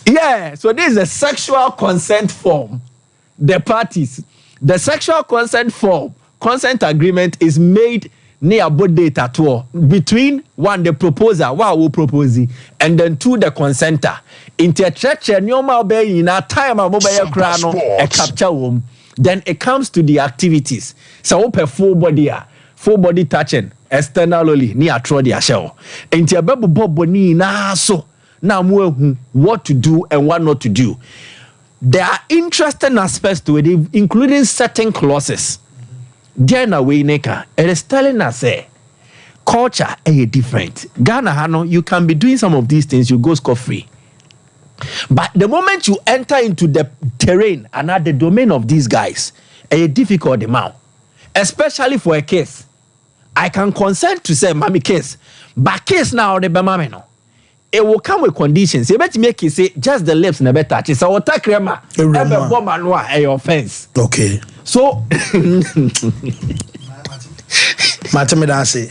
Yeah, so this is a sexual consent form. The parties, the sexual consent form consent agreement is made near both data at all between one the proposer what will propose and then two the consenter into church nyoma obey in a time of mobile crano a capture womb then it comes to the activities so open full body touching externally near throw the shell into a baby bob boni na so now what to do and what not to do. There are interesting aspects to it, including certain clauses. Then away neka, it is telling us culture is different. Ghana Hano, you can be doing some of these things, you go scot-free. But the moment you enter into the terrain and at the domain of these guys, it's difficult amount. Especially for a case. I can consent to say, Mommy case, but case now the Bamame no. It will come with conditions. You better make it say just the lips never touch. It's our takrema. Ever bomb a offense. Okay. So Matemedase.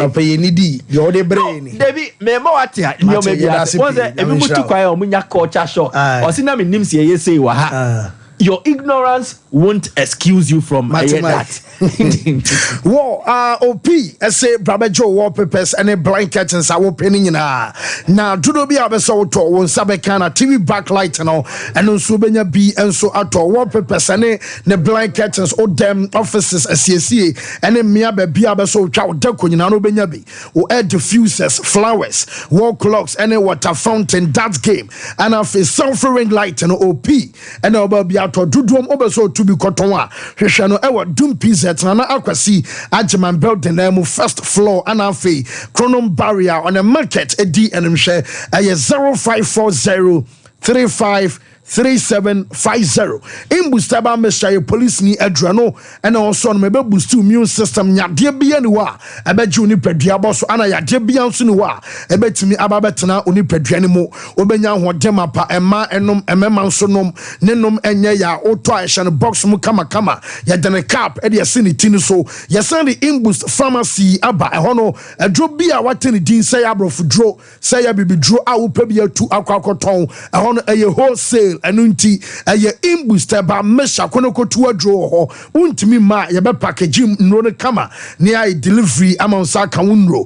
I pay needy. You're the brain. Debbie, me what ya? You maybe once every mutu kwaya omunya culture shock. Or sina me nims ye say wa ha. Your ignorance won't excuse you from that. War OP say Brabejo wallpapers and a blanket and sour penning in now do not be able to one sabekana TV backlight and all and on Subenya B and so at all wallpapers and the blankets or them offices as CSA and then Miabe Biaba so chow deco in Anobenyabi or air diffusers, flowers, wall clocks, and a water fountain, that game and of a sulfuring light and OP and over Biato Dudum over so to be Kotonwa Rishano Ewa Doom Pizza Nana Akwasi Ajiman building name first floor and afi chronom barrier on a market a D and share a 0540 35 3750 in Bustaba Mesha police ni Adriano and also on maybe boost to immune system ya dear bianua I bet you ni pedia so ana ya dear biansuwa I bet me ababetana uni pedianimo obenya ho demapa ema enom emema nsonom nenom enye ya oto aishan box mu kama ya dene cap e de sini tini so ya send the Imboost pharmacy aba ehono adro bia wateni din say abrofu dro say ya bibi dro a wo pebia tu akwakoton ehono eye wholesale anunti eye Imboost ba mesha konokotu adro ho untimi ma ye be packaging no ne kama ne ai delivery amansa ka wonro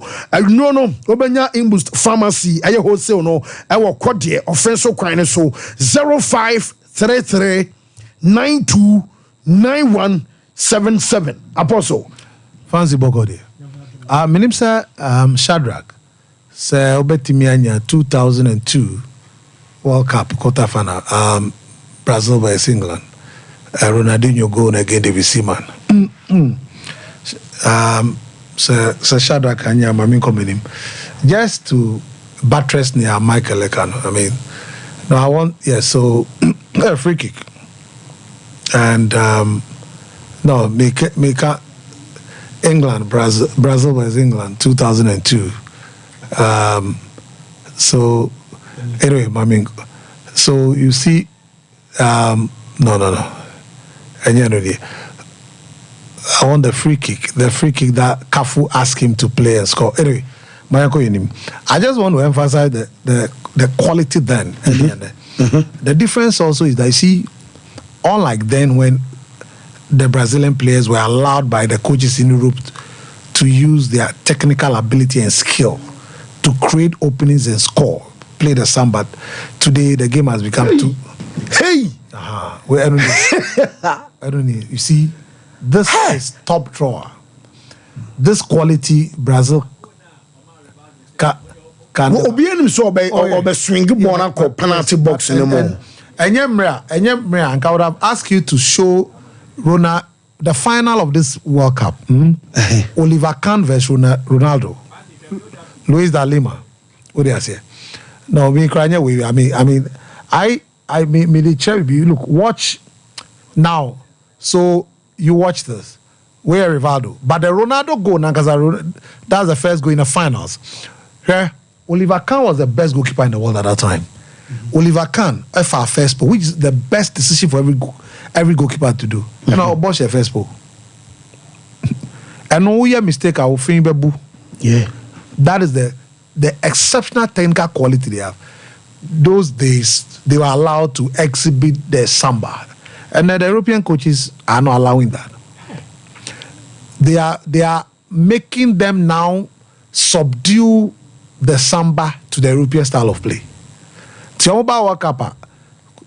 no no obenya Imboost pharmacy eye wholesale no e wo kode offense kwan ne so 0533 929177 Apostle Fancy Bogode. Minim sir Shadrach say obetimi anya 2002 World Cup quarterfinal Brazil vs England. Ronaldinho goal against David Seaman. So Shadrach anya mami kominim just to buttress near Michael Lekano. I mean, no, I want so a free kick. And no, make England, Brazil vs England, 2002. So anyway, I mean, so you see, no. I want the free kick that Kafu asked him to play and score. Anyway, I just want to emphasize the quality then. The difference also is that you see, unlike then when the Brazilian players were allowed by the coaches in Europe to use their technical ability and skill to create openings and score, play the samba. Today the game has become too. Hey! Well, I don't know. You see, this is top drawer. This quality Brazil can. Obianim so be swing ball and penalty box anymore. And I would have asked you to show Rona the final of this World Cup. Oliver Kahn versus Ronaldo. Luis da Lima. What do you say? No, me crying away. I mean, I made a cherry. Look, watch now. So you watch this. Where Rivaldo, but the Ronaldo goal now because that's the first goal in the finals. Yeah, Oliver Kahn was the best goalkeeper in the world at that time. Oliver Kahn, FR first ball, which is the best decision for every goalkeeper to do. And I'll bosh your first ball. And no your mistake, I will think bebu. Yeah, that is the exceptional technical quality they have. Those days they were allowed to exhibit their samba, and the European coaches are not allowing that. They are making them now subdue the Samba to the European style of play. Tiamoba Wakapa,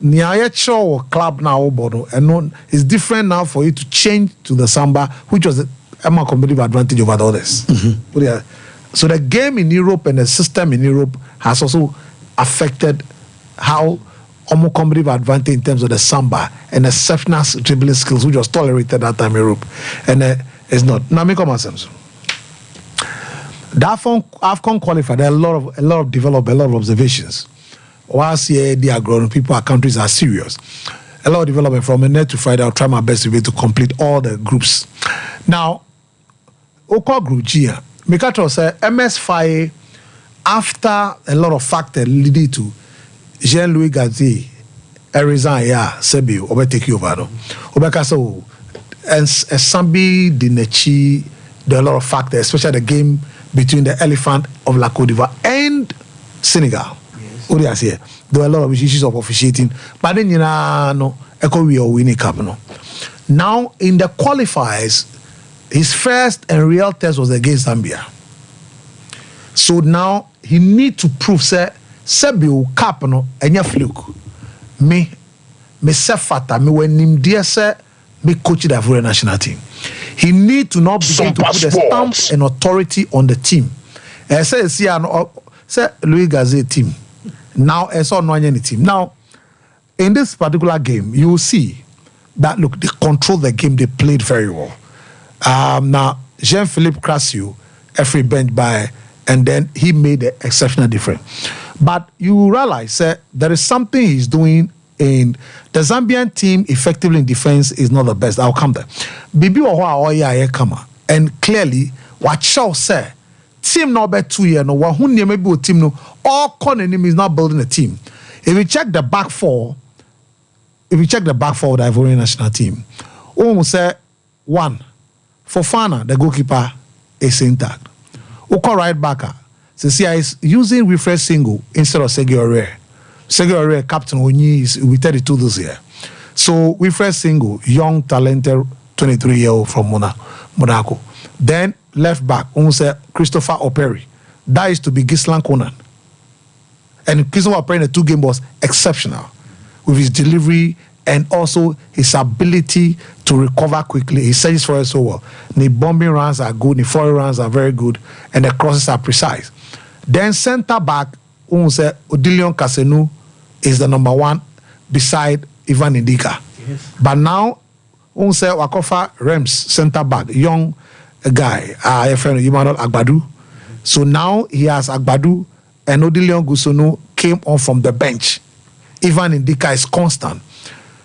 Niayecho club now, and it's different now for you to change to the Samba, which was a more competitive advantage over the others. So the game in Europe and the system in Europe has also affected how more competitive advantage in terms of the Samba and exceptional dribbling skills, which was tolerated at that time in Europe. And it's not. Now, me come on, Samson. That AFCON qualified, there are a lot of development, a lot of observations. Whilst here they are growing, people, our countries are serious. A lot of development from Monday to Friday. I'll try my best to be able to complete all the groups. Now, Oko Group G, Mikato said MS5 after a lot of factors leading to Jean-Louis Gazier, resign, Sebi, Obe take you over. Obeka so and Sambi Dinechi, there are a lot of factors, especially the game between the Elephant of La Côte d'Ivoire and Senegal. Yes. Here. There were a lot of issues of officiating, but then no, we are winning cup. No. Now in the qualifiers, his first and real test was against Zambia. So now he need to prove say Sebi cap no enya fluke. Me sefata me when him dear say me coach the Ivorian national team. He need to not begin to put the stamp and authority on the team. Say Louis Gazet team. Now I saw no any team. Now in this particular game, you will see that look, they control the game, they played very well. Now Jean-Philippe Crassio, every bench by, and then he made an exceptional difference. But you realize there is something he's doing in the Zambian team effectively in defense is not the best. I'll come there. Bibi Oya and clearly what Shaw say team no be 2 years no who maybe team no all Conan is not building a team. If you check the back four of the Ivorian national team, say one Fofana, the goalkeeper, is intact. Oko right backer, Cecia is using Wilfred Singo instead of Sergio Aurier. Sergio Aurier, captain Onyi, will be 32 this year. So Wilfred Singo, young, talented, 23-year-old from Monaco. Then left back, Christopher Operi. That is to be Gislan Conan. And Christopher Operi in the 2 game was exceptional with his delivery and also his ability to recover quickly. He searches for it so well. The bombing runs are good, the forward runs are very good, and the crosses are precise. Then center back, Odilion Kasenu is the number 1 beside Ivan Indika. Yes. But now, Wakofa Rems, center back, young guy, Emmanuel Agbadu. So now he has Agbadu and Odilion Gusonu came on from the bench. Ivan Indika is constant.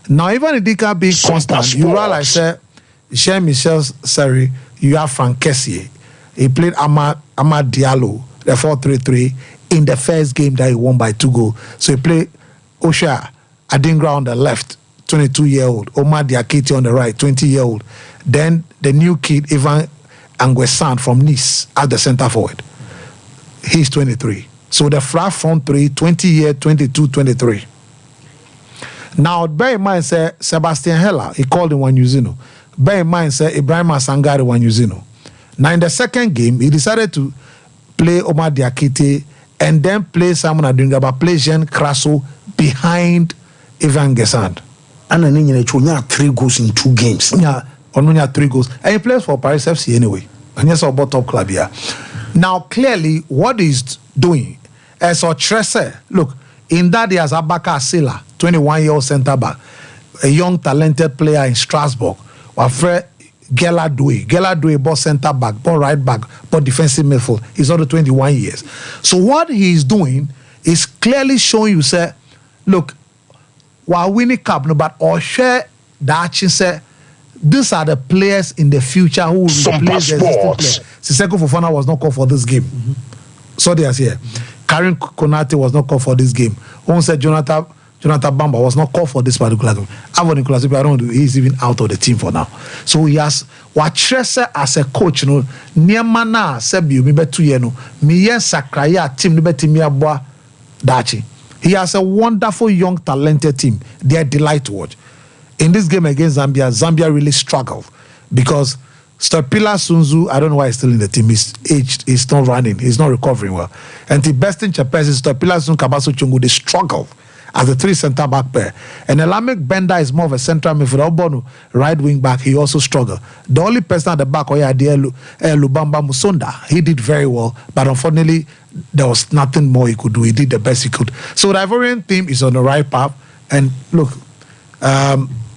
Now, Ivan Indika being constant, you realize Jean-Michel Seri, you have Frank Kessier. He played Amad Diallo, the 4-3-3, in the first game that he won by 2 goals. So he played Osha Adingra on the left, 22-year-old, Omar Diakite on the right, 20-year-old. Then the new kid, Ivan Anguessan from Nice, as the center forward. He's 23. So the flat front 3, 20-year, 22, 23. Now, bear in mind, Sebastian Heller, he called him Wanyuzino. Bear in mind, Ibrahim Sangare Wanyuzino. Now, in the second game, he decided to play Omar Diakite and then play Simon Adingra, but play Jean Crasso behind Ivan Gesand. And then he had 3 goals in 2 games. Yeah, only had 3 goals. And he plays for Paris FC anyway. And he's about top club here. Now, clearly, what he's doing, as a Tresse, look, in that he has Abaka Sela, 21-year-old centre back, a young talented player in Strasbourg, Wafre Geladue, both centre back, both right back, both defensive midfield. He's under 21 years. So what he's doing is clearly showing you, say, look, while winning cup, no, but or share that say these are the players in the future who will replace the existing players. Sissoko Fofana was not called for this game. So there's here. Karim Konate was not called for this game. One said Jonathan Bamba was not called for this particular game. Avon Nicolas, I don't know, he's even out of the team for now. So he has what Tresse as a coach, you know, near mana Sebi, me 2 years, no, me sakraya team, me me abwa dachi. He has a wonderful young talented team. They are delight to watch. In this game against Zambia, Zambia really struggled because Stapila Sunzu, I don't know why he's still in the team. He's aged, he's not running, he's not recovering well. And the best in Chapez is Stapila Sunzu, Kabaso Chungu, they struggle as the three centre back pair. And Elamek Bender is more of a central midfielder. Obonu, right wing back, he also struggled. The only person at the back, Lubamba Musonda, he did very well, but unfortunately, there was nothing more he could do. He did the best he could. So the Ivorian team is on the right path. And look,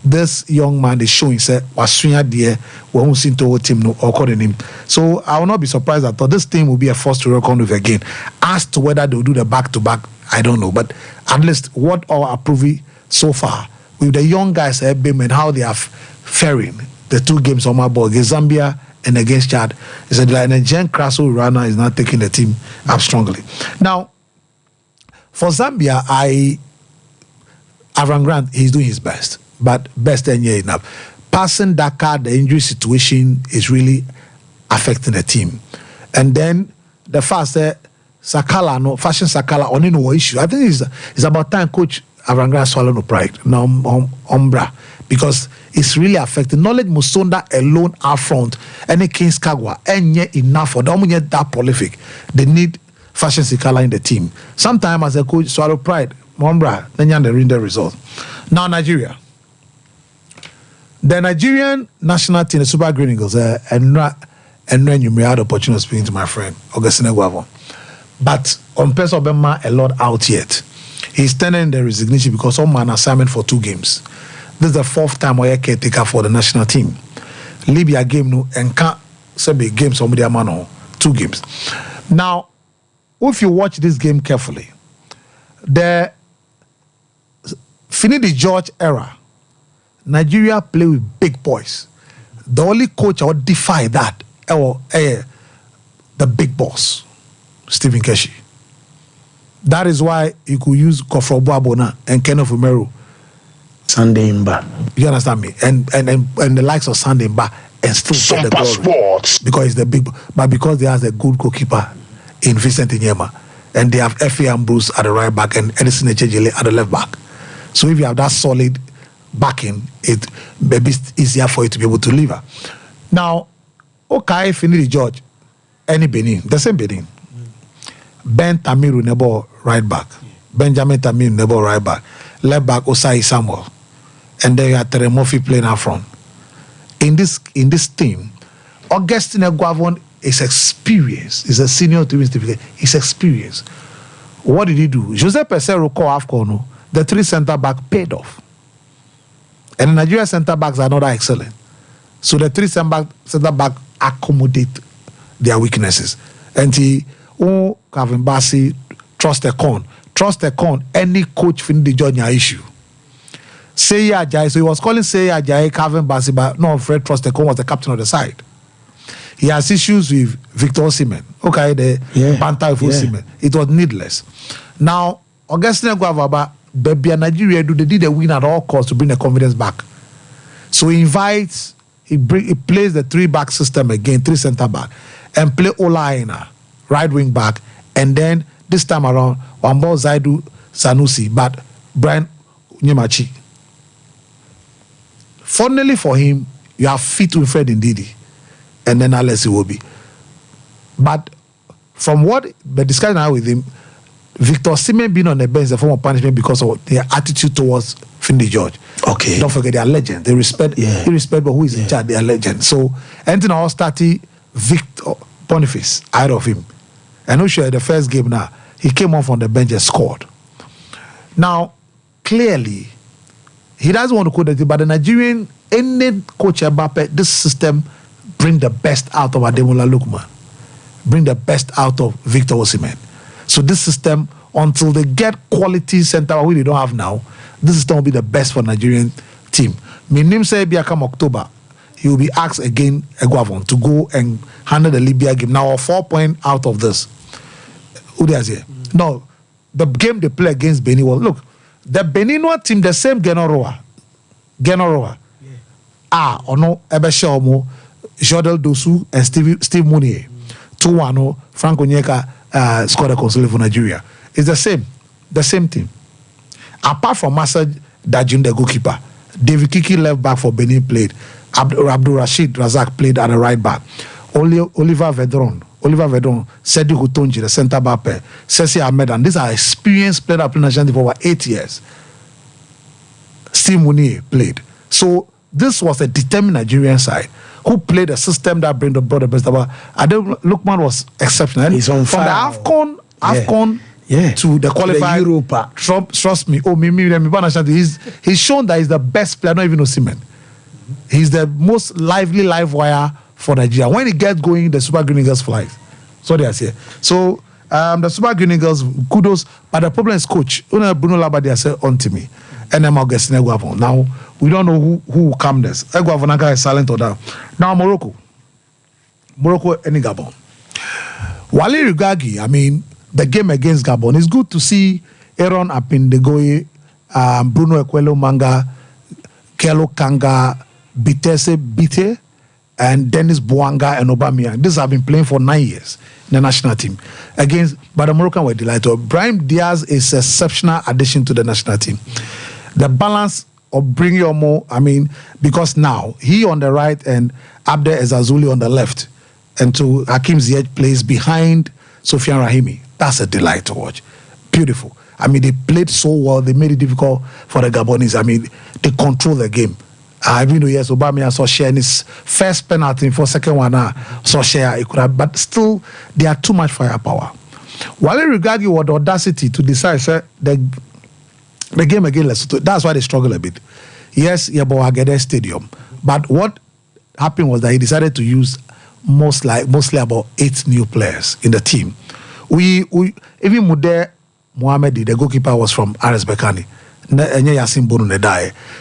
this young man is showing say wasunya there we won't see to team no according him. So I will not be surprised at all. This team will be a force to reckon with again. As to whether they'll do the back-to-back, I don't know. But at least what our approving so far with the young guys at BIM and how they are faring the 2 games on my ball against Zambia and against Chad is that like Nigerian Crasso Rana is not taking the team up strongly. Now, for Zambia, Avram Grant, he's doing his best. But best than year enough. Passing Dakar, the injury situation is really affecting the team. And then the fact that Sakala, no fashion Sakala, only no issue. I think it's about time Coach Avrangra swallow no pride. Now Umbra. Because it's really affecting. Knowledge Musonda alone out front. Any Kings Kagwa. And yet enough for them yet that prolific. They need fashion Sakala in the team. Sometimes as a coach swallow pride. Umbra, then you read the result. Now Nigeria. The Nigerian national team, the Super Green Eagles, and when you may have the opportunity of speaking to my friend, Augustine Guavo. But on Pes Obama, a lot out yet. He's turning in the resignation because of an assignment for 2 games. This is the 4th time we are caretaker for the national team. Libya game no and can't say big games somebody amano 2 games. Now, if you watch this game carefully, the Finidi George era. Nigeria play with big boys. The only coach I would defy that the big boss, Stephen Keshi. That is why you could use Kofro Boabona and Kenneth Umeru. Sunday Mba. You understand me? And the likes of Sunday Mba and still get the glory. Sports. Because it's the big, but because they have a good goalkeeper in Vincent Inyema, and they have F.A. Ambrose at the right back and Edison Echejele at the left back. So if you have that solid backing, it may be easier for you to be able to deliver. Now, okay, Finidi George, any Benin, the same Benin. Ben Tamiru nebo right back. Benjamin Tamiru nebo right back. Left back Osai Samuel. And then you have Tere Murphy playing out front. In this team, Augustine Guavon is experienced. He's a senior to him. He's experienced. What did he do? Jose Pesero called AFCON. The 3 centre back paid off. And the Nigeria centre backs are not that excellent. So the 3 centre back accommodate their weaknesses. And Kevin Bassi, trust the con. Any coach fin the judge issue. Seye Ajayi, so he was calling Seye Ajayi, Kevin Bassi, but no, Fred Trostekon was the captain of the side. He has issues with Victor Osimhen. Okay, the banter with Osimhen. It was needless. Now, Augustine Guavaba, Baby and Nigeria they did a win at all costs to bring the confidence back. So he plays the 3-back system again, 3 centre back, and play Ola Aina, right wing back, and then this time around Wambo Zaidu Sanusi, but Brian Nyemachi. Fortunately for him, you have fit with Fred Ndidi, and then Alessi Iwobi. But from what the discussion I had with him, Victor Osimhen being on the bench is a form of punishment because of their attitude towards Finidi George. Okay. Don't forget they are legends. They respect, irrespective of who is in charge, they are legends. So anything all started Victor Boniface out of him. And I'm sure the first game now, he came off on the bench and scored. Now, clearly, he doesn't want to coach the team, but the Nigerian, any coach Mbappe, this system bring the best out of Ademola Lookman. Bring the best out of Victor Osimhen. So this system, until they get quality center, which they don't have now, this system will be the best for Nigerian team. Minim say come October, he will be asked again, Eguavon, to go and handle the Libya game. Now, 4 points out of this. Who does here? No, the game they play against Benin was, look, the Beninoa team, the same Genoroa. Ebeshomo, Jodel Dosu, and Steve Mounier. 2-1, Frank Onyeka scored a console for Nigeria. It's the same team. Apart from Massa Dajun, the goalkeeper, David Kiki left back for Benin played. Abdul Rashid Razak played at the right back. Oliver Vedron, Sedi Hutonji, the centre back pair, Sesi Ahmed, and these are experienced players that played national team for over 8 years. Steve Mounier played. So this was a determined Nigerian side who played a system that brought the best about. Adem Lukman was exceptional. He's on from fire. the AFCON to the qualifier. The Europa. Trust me. He's shown that he's the best player, not even Osimhen. He's the most lively live wire for Nigeria. When he gets going, the Super Green Eagles flies. So they are here. So the Super Green Eagles, kudos. But the problem is coach. Bruno Labbadia said on to me. And then Augustine Eguavon. Now, we don't know who will come next. Eguavon is silent or down. Now, Morocco, any Gabon. Wale Rugagi, I mean, the game against Gabon, it's good to see Aaron Apindegoye, Bruno Ekwelo Manga, Kelo Kanga, Bitese Bite, and Dennis Bouanga and Aubameyang. These have been playing for 9 years in the national team. But the Moroccan were delighted. Brahim Diaz is an exceptional addition to the national team. The balance of bringing Omo, I mean, because now he on the right and Abdel Ezazuli on the left, and to Hakim Ziyech plays behind Sofian Rahimi. That's a delight to watch. Beautiful. I mean, they played so well. They made it difficult for the Gabonese. I mean, they control the game. Even though yes, Aubameyang saw share in his first penalty for second one, saw share it could have, but still they are too much firepower. Wale Rugagi had the audacity to decide the game against Lesotho. That's why they struggle a bit. Yes, Yabo Agede Stadium, but what happened was that he decided to use mostly about 8 new players in the team. We even Mude Mohamedi, the goalkeeper, was from RS Berkane.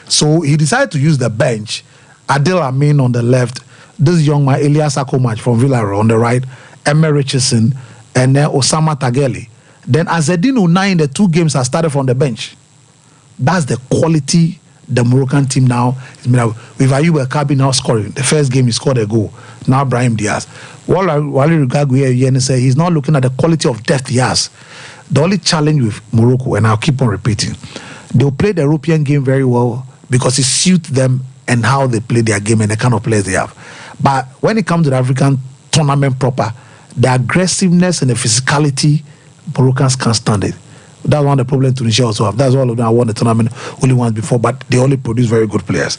So he decided to use the bench. Adil Amin on the left, this young man Elias Akomach from Villarreal on the right, Emma Richardson, and then Osama Tageli. Then Azedine Unai in the 2 games has started from the bench. That's the quality the Moroccan team now. With Ayub Ekabi now scoring. The first game he scored a goal. Now Brahim Diaz. Wale Rugagi say he's not looking at the quality of depth he has. The only challenge with Morocco, and I'll keep on repeating, they'll play the European game very well because it suits them and how they play their game and the kind of players they have. But when it comes to the African tournament proper, the aggressiveness and the physicality, Moroccans can't stand it. That's one of the problems Tunisia also have. That's all of them. I won the tournament only once before, but they only produce very good players.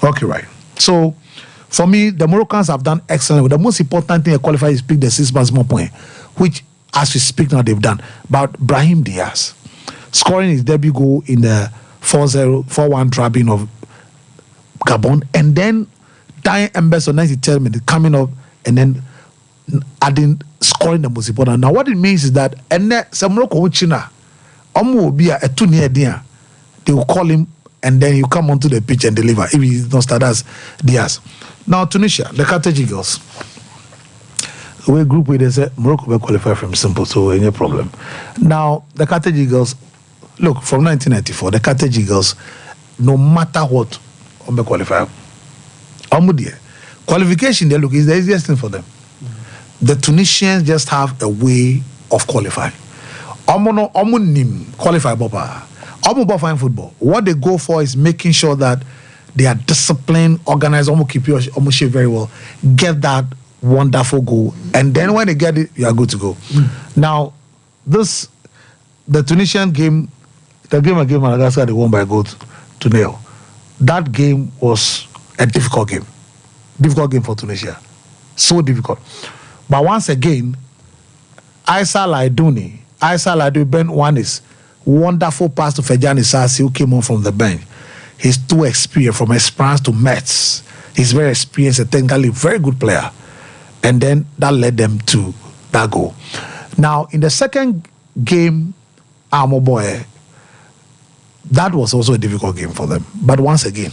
Okay, right. So, for me, the Moroccans have done excellent. The most important thing they qualify is pick the 6 months more point, which, as we speak now, they've done. But Brahim Diaz, scoring his debut goal in the 4-1 drubbing of Gabon, and then dying embers on 90 minutes, coming up, and then adding scoring the most important. Now, what it means is that some Morocco China, will be a 2 near there. They will call him, and then he'll come onto the pitch and deliver if he's not start as Diaz. Now, Tunisia, the Carthage Eagles. We group where they say Morocco will qualify from simple, so any problem. Now, the Carthage Eagles, look, from 1994, the Carthage Eagles, no matter what, they qualify. Qualification, they look, is the easiest thing for them. The Tunisians just have a way of qualifying. Qualify fine football. What they go for is making sure that they are disciplined, organized, keep your shape very well, get that wonderful goal, and then when they get it, you are good to go. Now, the Tunisian game, the game against Madagascar, they won by a goal to nil. That game was a difficult game for Tunisia, so difficult. But once again, Issa Laiduni Ben Wanis, wonderful pass to Fejani Sassi, who came on from the bench. He's too experienced, from Esperance to Metz. He's very experienced, a technically very good player. And then that led them to that goal. Now, in the second game, Boy, that was also a difficult game for them. But once again,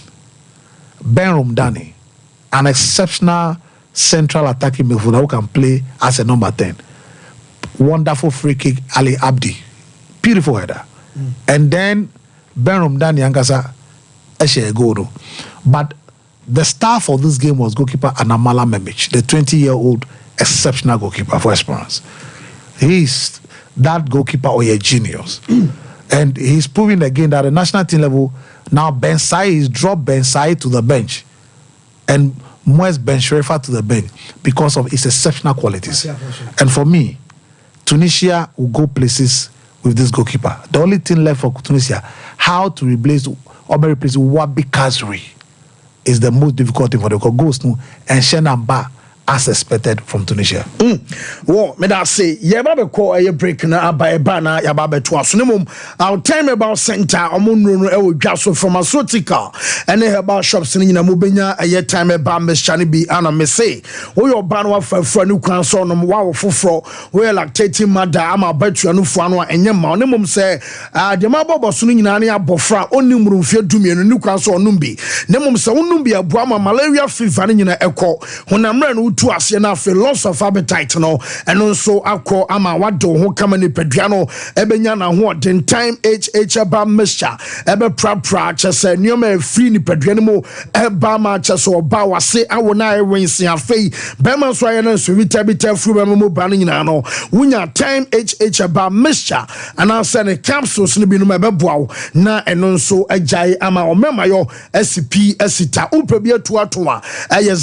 Ben Rumdani, an exceptional central attacking midfielder who can play as a number 10. Wonderful free kick, Ali Abdi. Beautiful header. And then Ben Rumdani Ankasa Eshe Godo. But the star for this game was goalkeeper Anamala Memich, the 20-year-old exceptional goalkeeper for Esperance. He's that goalkeeper or a genius. And he's proving again that at the national team level, now Ben Sai is dropped Ben Sai to the bench. And Moes Ben Shrefa to the bench because of his exceptional qualities. And for me, Tunisia will go places with this goalkeeper. The only thing left for Tunisia, how to replace Wabi Kazri is the most difficult thing for the goals and Shenamba as expected from Tunisia. Well, me that say, yeba be call a break na aba na yaba be to aso. Nemum, our time about center omunro e wo dwaso pharmaceutical and herbal shops ni nyina mo benya a time eba mechani bi ana me say. Wo your ban wa fa nu kwan so no wa wo foforo, wo lactating mother ama batu anu fo anu enye ma. Nemum say, de ma bobo so ni nyina na abofra onimru mfie dumienu nu kwan so onum bi. Nemum say onum bi aboa ma malaria fever ni nyina ekọ. Honamra no to us na fe loss of appetite no eno so akọ ama wado ho kama ni padua no ebenya na ho den time aba mixture ebe pra chese nioma free ni padua no mo eba ma chese oba wase awo na ewensi afei bema so aye na so vita free bema mo ba no nyina no wunya time aba mixture ana se ne capsules no bi no mebeboa na eno so agyae ama omemayo SCP asita upe bi atu atoa eye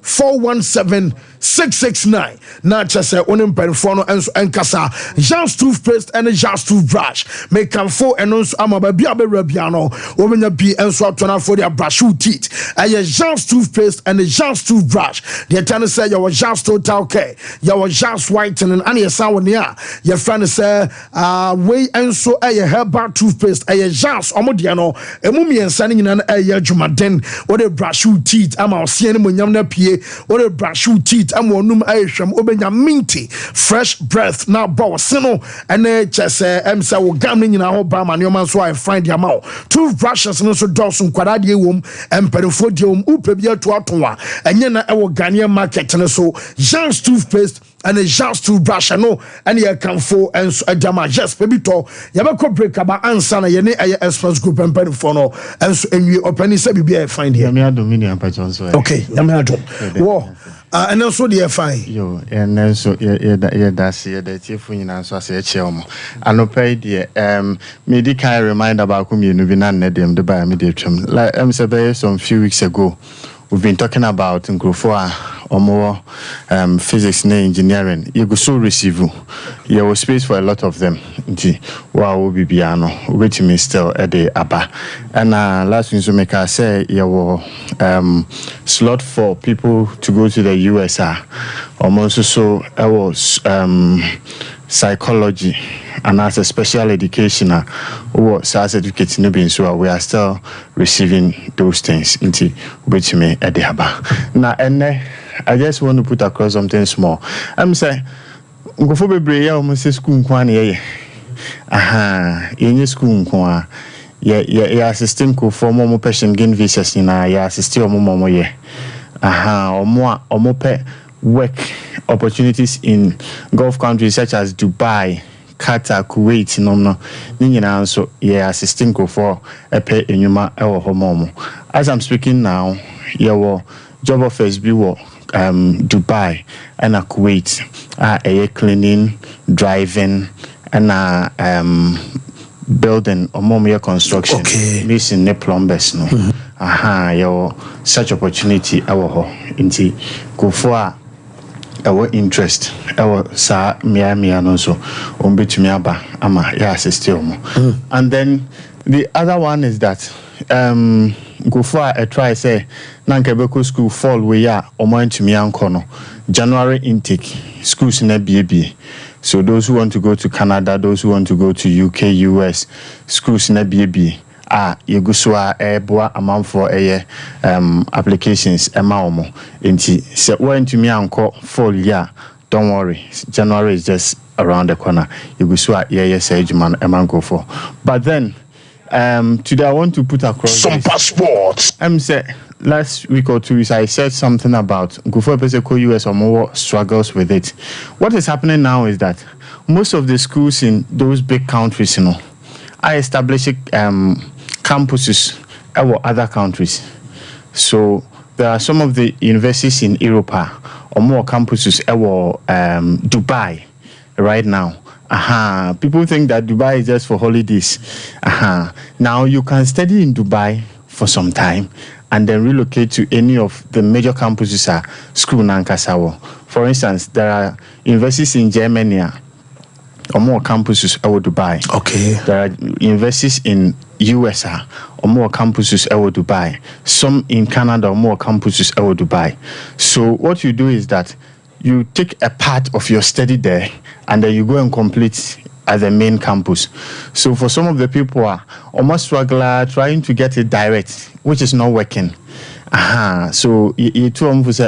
0244417669 na chese onim perform enso enkasa Jans toothpaste and Jans toothbrush make can for enso amaba bia be rabia no omenya bi enso atona for their brush teeth aye Jans toothpaste and Jans toothbrush the ten say your Jans total care your Jans whitening and your sound near your friend say we enso aye herbal toothpaste aye Jans omodia no emumi ensa ni nyina aye adwumaden o de brush teeth ama osian mo nyam na pie o de brush teeth amonum ayhwam obenya minty fresh breath na boss no ene chese emse wo gam ni nyina ho ba ma ne oman so I find your mouth toothbrushes no so dawson kwada de wom emperefo de wom upe bi ato atonwa enye na ewo Ghanaian market no so Jans toothpaste and a Jans toothbrush no and ye can for and adama just pebito yabako break aba answer na ye ne express group emperefo no and so enwi opani se bibia I find here me dominion patron so okay yame adom wo and also the fine yo and then so that's the chief nyina so ase eche omo anopai de medical reminder about kum yenu bi na nedem de ba me de twem like say some few weeks ago we've been talking about Nkrofo omo physics and engineering you go so receive you was space for a lot of them nti wow bibiano which me still at the aba and last week so make I say you slot for people to go to the US almost so I was psychology and as a special educational or certificate no being so we are still receiving those things into which me at the haba now and I just want to put across something small. I'm say go for bebre ya almost school nkwan ye in school nkwan ya assistant ko for more patient gain visas na ya assist omo ye omo pe work opportunities in Gulf countries such as Dubai, Qatar, Kuwait, no nyina so yeah assisting ko for epe enyuma ewo homo. As I'm speaking now, your job offers be wo Dubai and Kuwait air cleaning, driving and building or more construction. Okay. Missing ne plumbers no. Your such opportunity our inti go for our interest our sa mia no so betumi aba ama ya assist and then the other one is that go for a try say nankebeko school fall we ya omontumi anko no January intake schools na bie so those who want to go to Canada, those who want to go to UK, US schools na bie yeguswa boa amount for applications omo enti se when to me anko fall year don't worry January is just around the corner yeguswa say man go for but then today I want to put across Sompa Sports say last week or 2 weeks I said something about go for Peseko US or more struggles with it. What is happening now is that most of the schools in those big countries I establish campuses or other countries. So there are some of the universities in Europe or more campuses or Dubai right now People think that Dubai is just for holidays. Now you can study in Dubai for some time and then relocate to any of the major campuses at school Nankasawo. For instance, there are universities in Germany or more campuses at Dubai. Okay. There are universities in US or more campuses at Dubai. Some in Canada or more campuses at Dubai. So what you do is that you take a part of your study there and then you go and complete at the main campus. So for some of the people are almost struggling trying to get it direct, which is not working. So you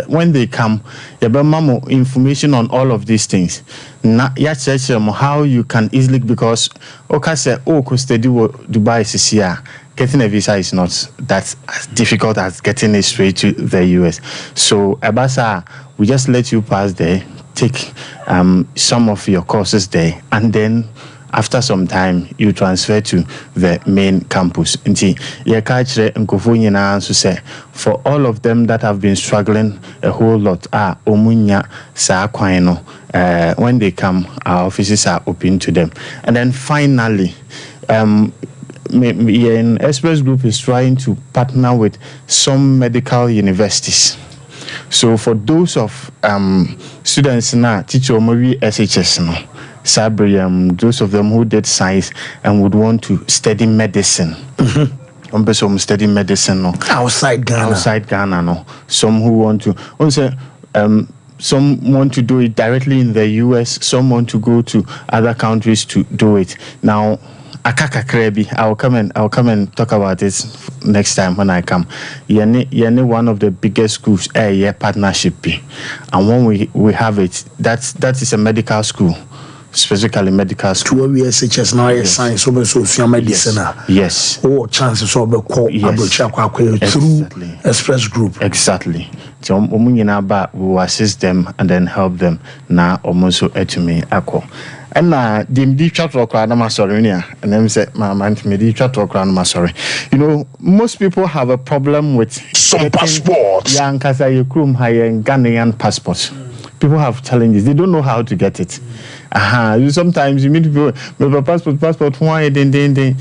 when they come, you have more information on all of these things. How you can easily, because study Dubai is here. Getting a visa is not that as difficult as getting it straight to the US. So Abasa, we just let you pass there, take some of your courses there, and then after some time you transfer to the main campus. For all of them that have been struggling a whole lot, when they come, our offices are open to them. And then finally, Express Group is trying to partner with some medical universities. So for those of students now, teacher SHS no, those of them who did science and would want to study medicine. Some study medicine no. Outside Ghana no. Some who want to some want to do it directly in the US, some want to go to other countries to do it. Now Akaka Krebi, I'll come and talk about this next time when I come. Yene one of the biggest schools partnership. And when we have it, that is a medical school. Specifically medical school. To we SHS now science so medicine. Yes. Chances of a call through Express Group. Exactly. So we will assist them and then help them now almost to me ako. And the chat talk and then say my mind me chat talk sorry. You know, most people have a problem with some passports. Young Kasayukrum high Ghanaian passports. People have challenges. They don't know how to get it. Sometimes you meet people with passport. Why? Then.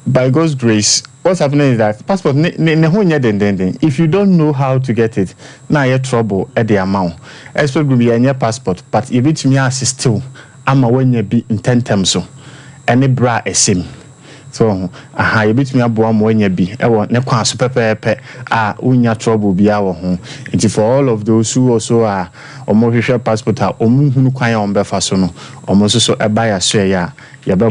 By God's grace, what's happening is that passport. If you don't know how to get it, now you're trouble at the amount. Expert will be your passport, but if it's me assist still, I'm when you be in 10 terms so. Any bra a sim. So you beat me up when you be. I want ne kwa super pepe unya trouble be our home. It is for all of those who also are official passport are hunu kwanya on befasono. Almost so a buyer say ya yabe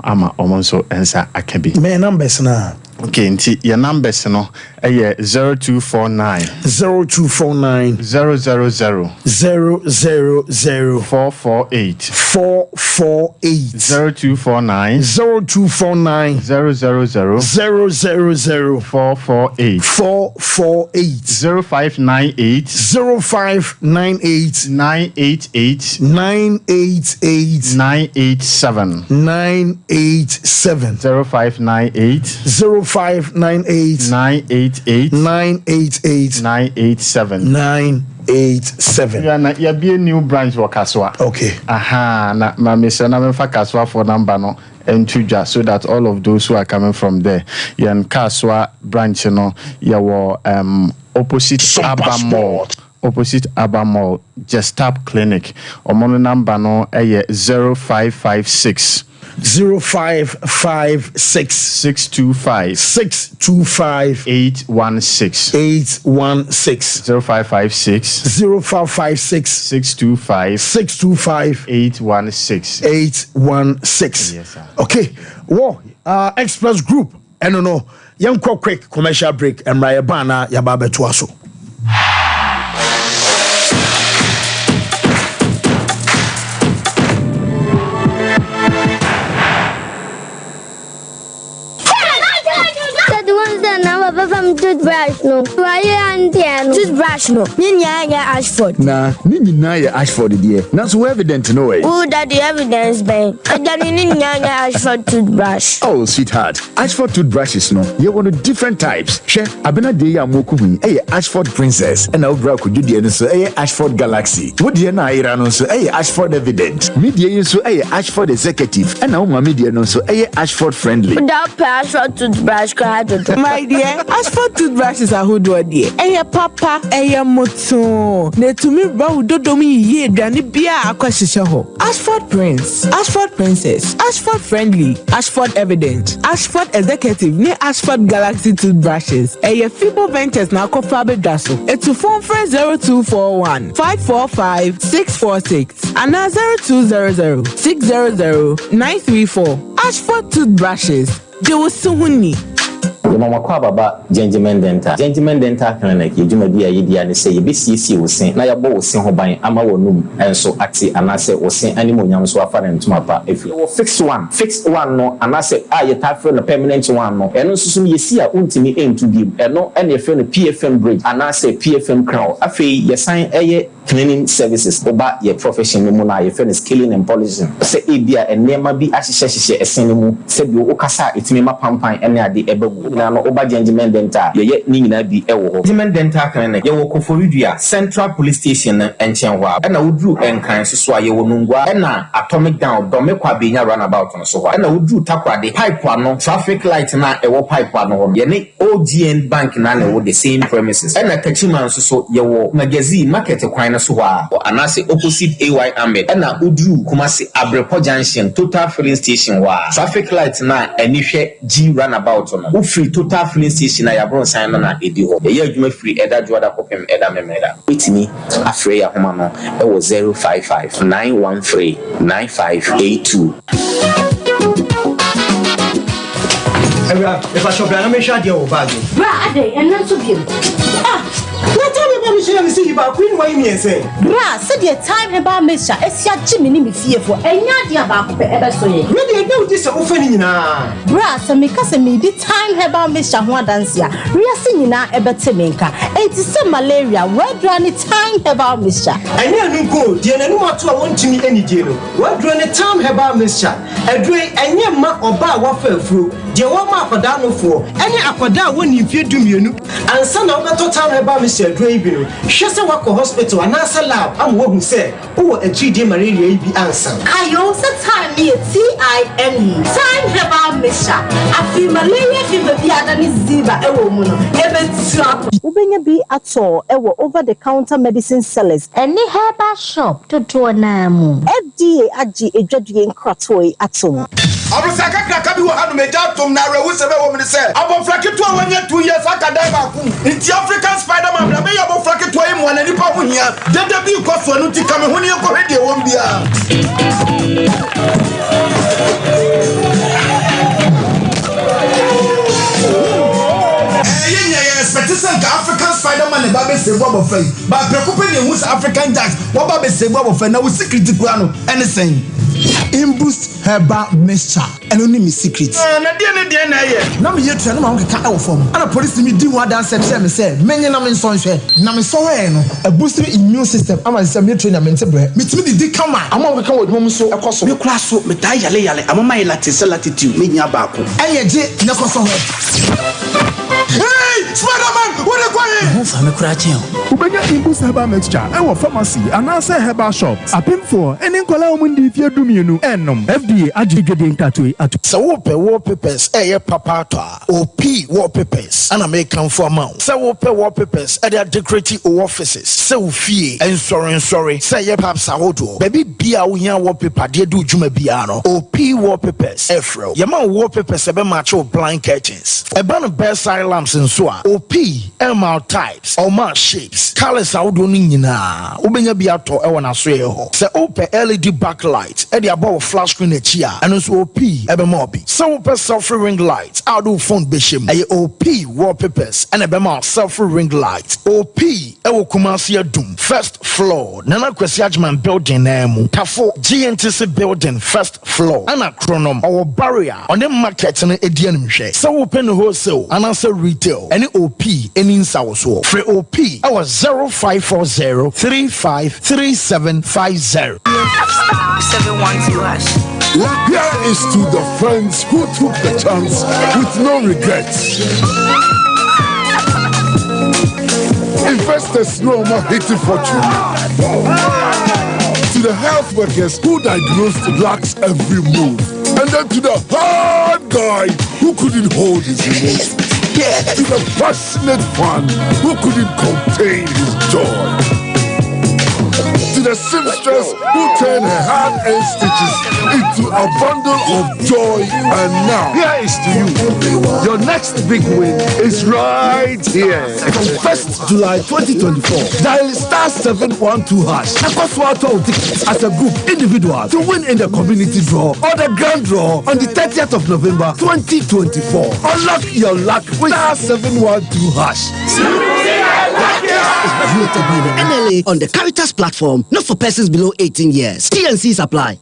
ama almost so answer akabi. Me numbers na. Okay, your numbers no 0249 0249 000 448 0249 0249 000 448 0598 988 987 0598 598 988 987 987. Ya be a new branch for Kaswa. Okay. Na Mr. Namenfa Kaswa for number no and Tuja, so that all of those who are coming from there, yan Kaswa branch no ya were opposite Abba Mall. Opposite Abba Mall, just tap clinic. Omono number no 0556 0556 625 816 0556 625 816. Yes, sir. Okay. Well, Express Group, and no, young quick commercial break and Raya Bana Yababe Tuaso. Toothbrush no. Why you toothbrush no. Ninya Ashford. Na, Nina Ashford dear. Not so evident no way. Who that the evidence bang? And then Ninya Ashford toothbrush. Oh, sweetheart. Ashford toothbrushes no. You want different types. She abena de ya mokumi. Ashford Princess. And now bra could do the so Ashford Galaxy. What the na ira no so Ashford Evident. Media so Ashford Executive. And now my media no so Ashford Friendly. Without Ashford toothbrush my dear, Ashford toothbrushes are who do dear. Papa, moto. Ne to me bro dodomi ye dani bia akwashisha ho. Ashford Prince, Ashford Princess, Ashford Friendly, Ashford Evident, Ashford Executive, ne Ashford Galaxy toothbrushes. Fibo Ventures na kofa bedaso. To phone for 0241 545 646 and 0200 600 934. Ashford toothbrushes. They will soon Mama kwa baba gentleman dental clinic yedwumadi ayedi ane say yebesiesie wosen na yabo wosen ho ban ama wonum enso ate anase wosen animonyam so afa na ntuma pa efi wo fixed one no anase yetafre no permanent one no eno susum yesi a untimi entu bi eno ene efe no PFM bridge anase PFM crown afi yesan cleaning services oba ye profession mu na ye fene scaling and polishing se ebia enema bi ahyehyehye esen mu se bi okasa etimi mapampan ene ade ebagu na no oba gentleman dental ye ni nyina bi ewo ho gentleman dental clinic ye wo Koforidua Central Police Station enchen ho ena wodru enkan so a ye wo nungwa ena atomic down domekwa benya runabout no so ho ena wodru takwade pipe ano traffic light na ewo pipe ano ye ne OGN bank na na wo the same premises ena kachiman so ye wo magazine market kwan so wa anase opposite AY Ahmed na udru Kumasi Abrepo Junction Total Filling Station wa traffic light na anihwe G runabout no u free Total Filling Station na yabron sign na edi ho ye adwuma free eda joada kopem eda memeda witimi afre ya homa no e wo 055 913 9582 if I shop na me shade o bag bra ade enna so biem me see ba queen why me say bra said the time about Mr. Esia Jimmy ni me fearful enya dia ba ko pe ebe so ye me dey do this o fa ni nyina bra se me ka se me di time about Mr. ho adanse a riase nyina ebe te me nka enti se malaria where ni time about Mr. enya nu ko die na nu ato a wontimi ani die no where ni time about Mr. edre enya ma oba wa fa afuro die wa ma akoda no fo enya akoda woni mfie dumienu ansa na obeto time about Mr. edre bi no hwese wako hospital anasa lab am wo hu se wo agidi malaria bi ansa ayo se time me TIME time about Mr. afi malaria fever bi adani ziba ewo mu no ebe tua ubenya bi ato ewo over the counter medicine sellers any herbal shop to do na mu FDA agi edwadue nkratoi ato Abusaka kraka bi wo hanu meja tom na rewu sebe wo mi se abofra keto awanya 2 years akadai ba ku nti African Spider-Man bla me ya abofra keto yi mo na nipa ho hia dede bi ko so anu ti ka me ho ne ko hwede wo mbia African Spider-Man and Baby Sebo of Faith, but preoccuping who's African Jacks, what Baby Sebo of Faith, now with secret to anything. Imboost herbal mixture and only me secret. Now me yet no man can out from. And a police me do what dance me say, many na me sonhwe, na me so no. A boost immune system. Am say me train na me ntebe. Me timi di come on. Am we can with mom so ekoso. Me kura so me dai yale am my latitude me nya ba ko. Eyeje na koso ho. Hey, Spider-Man, what are you going? For me kura chen. Ubenya Imboost herbal mixture. Our pharmacy and answer herbal shops. Apim for any kola omundi if you do me no enom. FDA agigede ntatwe atu. So wallpapers papa to OP wallpapers and American for amount. So wallpapers at their decorative offices. So fee and sorry. Say ye paps ahodo. Baby bia unya wallpaper de do juma biano. OP wallpapers Efro. Yama wallpapers ebe macho blind curtains. Eba bedside lamps and so OP MR types or mar shapes. Colors ahodo ni nyina. Ubenya bia to e wana so ye ho. Say OP LED backlight e de above flash screen chia and also OP ebe mobi. Some selfie ring lights out do phone bishim. A OP wallpapers and ebe ma selfie ring lights. OP ewo Kumasi Doom first floor. Nana Kwesi Ajman building name. Tafo GNTC building first floor. Ana chronom our barrier on the market na edian mhwe. So open wholesale and also retail. Any OP ɛni nsa wɔ so frɛ OP ɛwɔ 0540 353750. 712 Here is to the friends who took the chance with no regrets. Investors no more hitting fortune. To the health workers who diagnosed drugs every move. And then to the hard guy who couldn't hold his emotions. To the passionate one who couldn't contain his joy. To the seamstress who turned her hand-earned stitches into a bundle of joy. And now, here is to you. Your next big win is right here. From 1st July 2024, dial *712# and swap tickets as a group individual to win in the community draw or the grand draw on the 30th of November 2024. Unlock your luck with *712#. Voted by the NLA on the Caritas platform, not for persons below 18 years. T&Cs apply.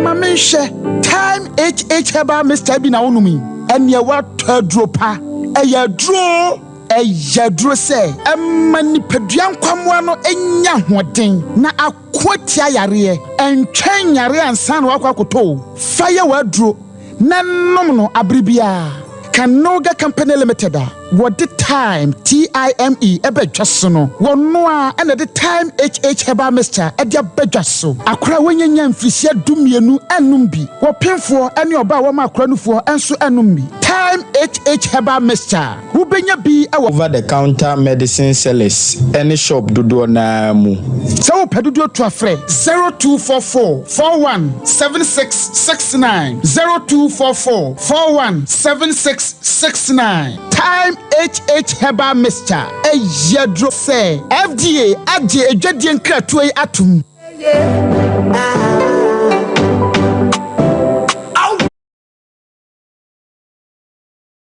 Mamisha, time HH Heba Mr. Bina Unumi, and ya what dropa, a ya draw. Ɛyɛ say ɛmani peduan kwamwano enya hoden na akwatia yare ɛntwɛn yare ansan wakwakoto fire wadro na nom no abribia Kanoga Company Limited what the time TIME ebedwaso no wono a na the time HH Heba Mr. edia bedwaso akora wonyanya mfirisia dumienu enum bi wo pemfo ene oba wo ma akora nufo enso enum bi time HH Heba Mr. wo benya bi over the counter medicine sellers any shop dodo na mu so wo pedodo to afre 0244 417669 0244 417669 time HH Heba Mr. Eyedro say FDA agye edwadie nkratoe yi atum.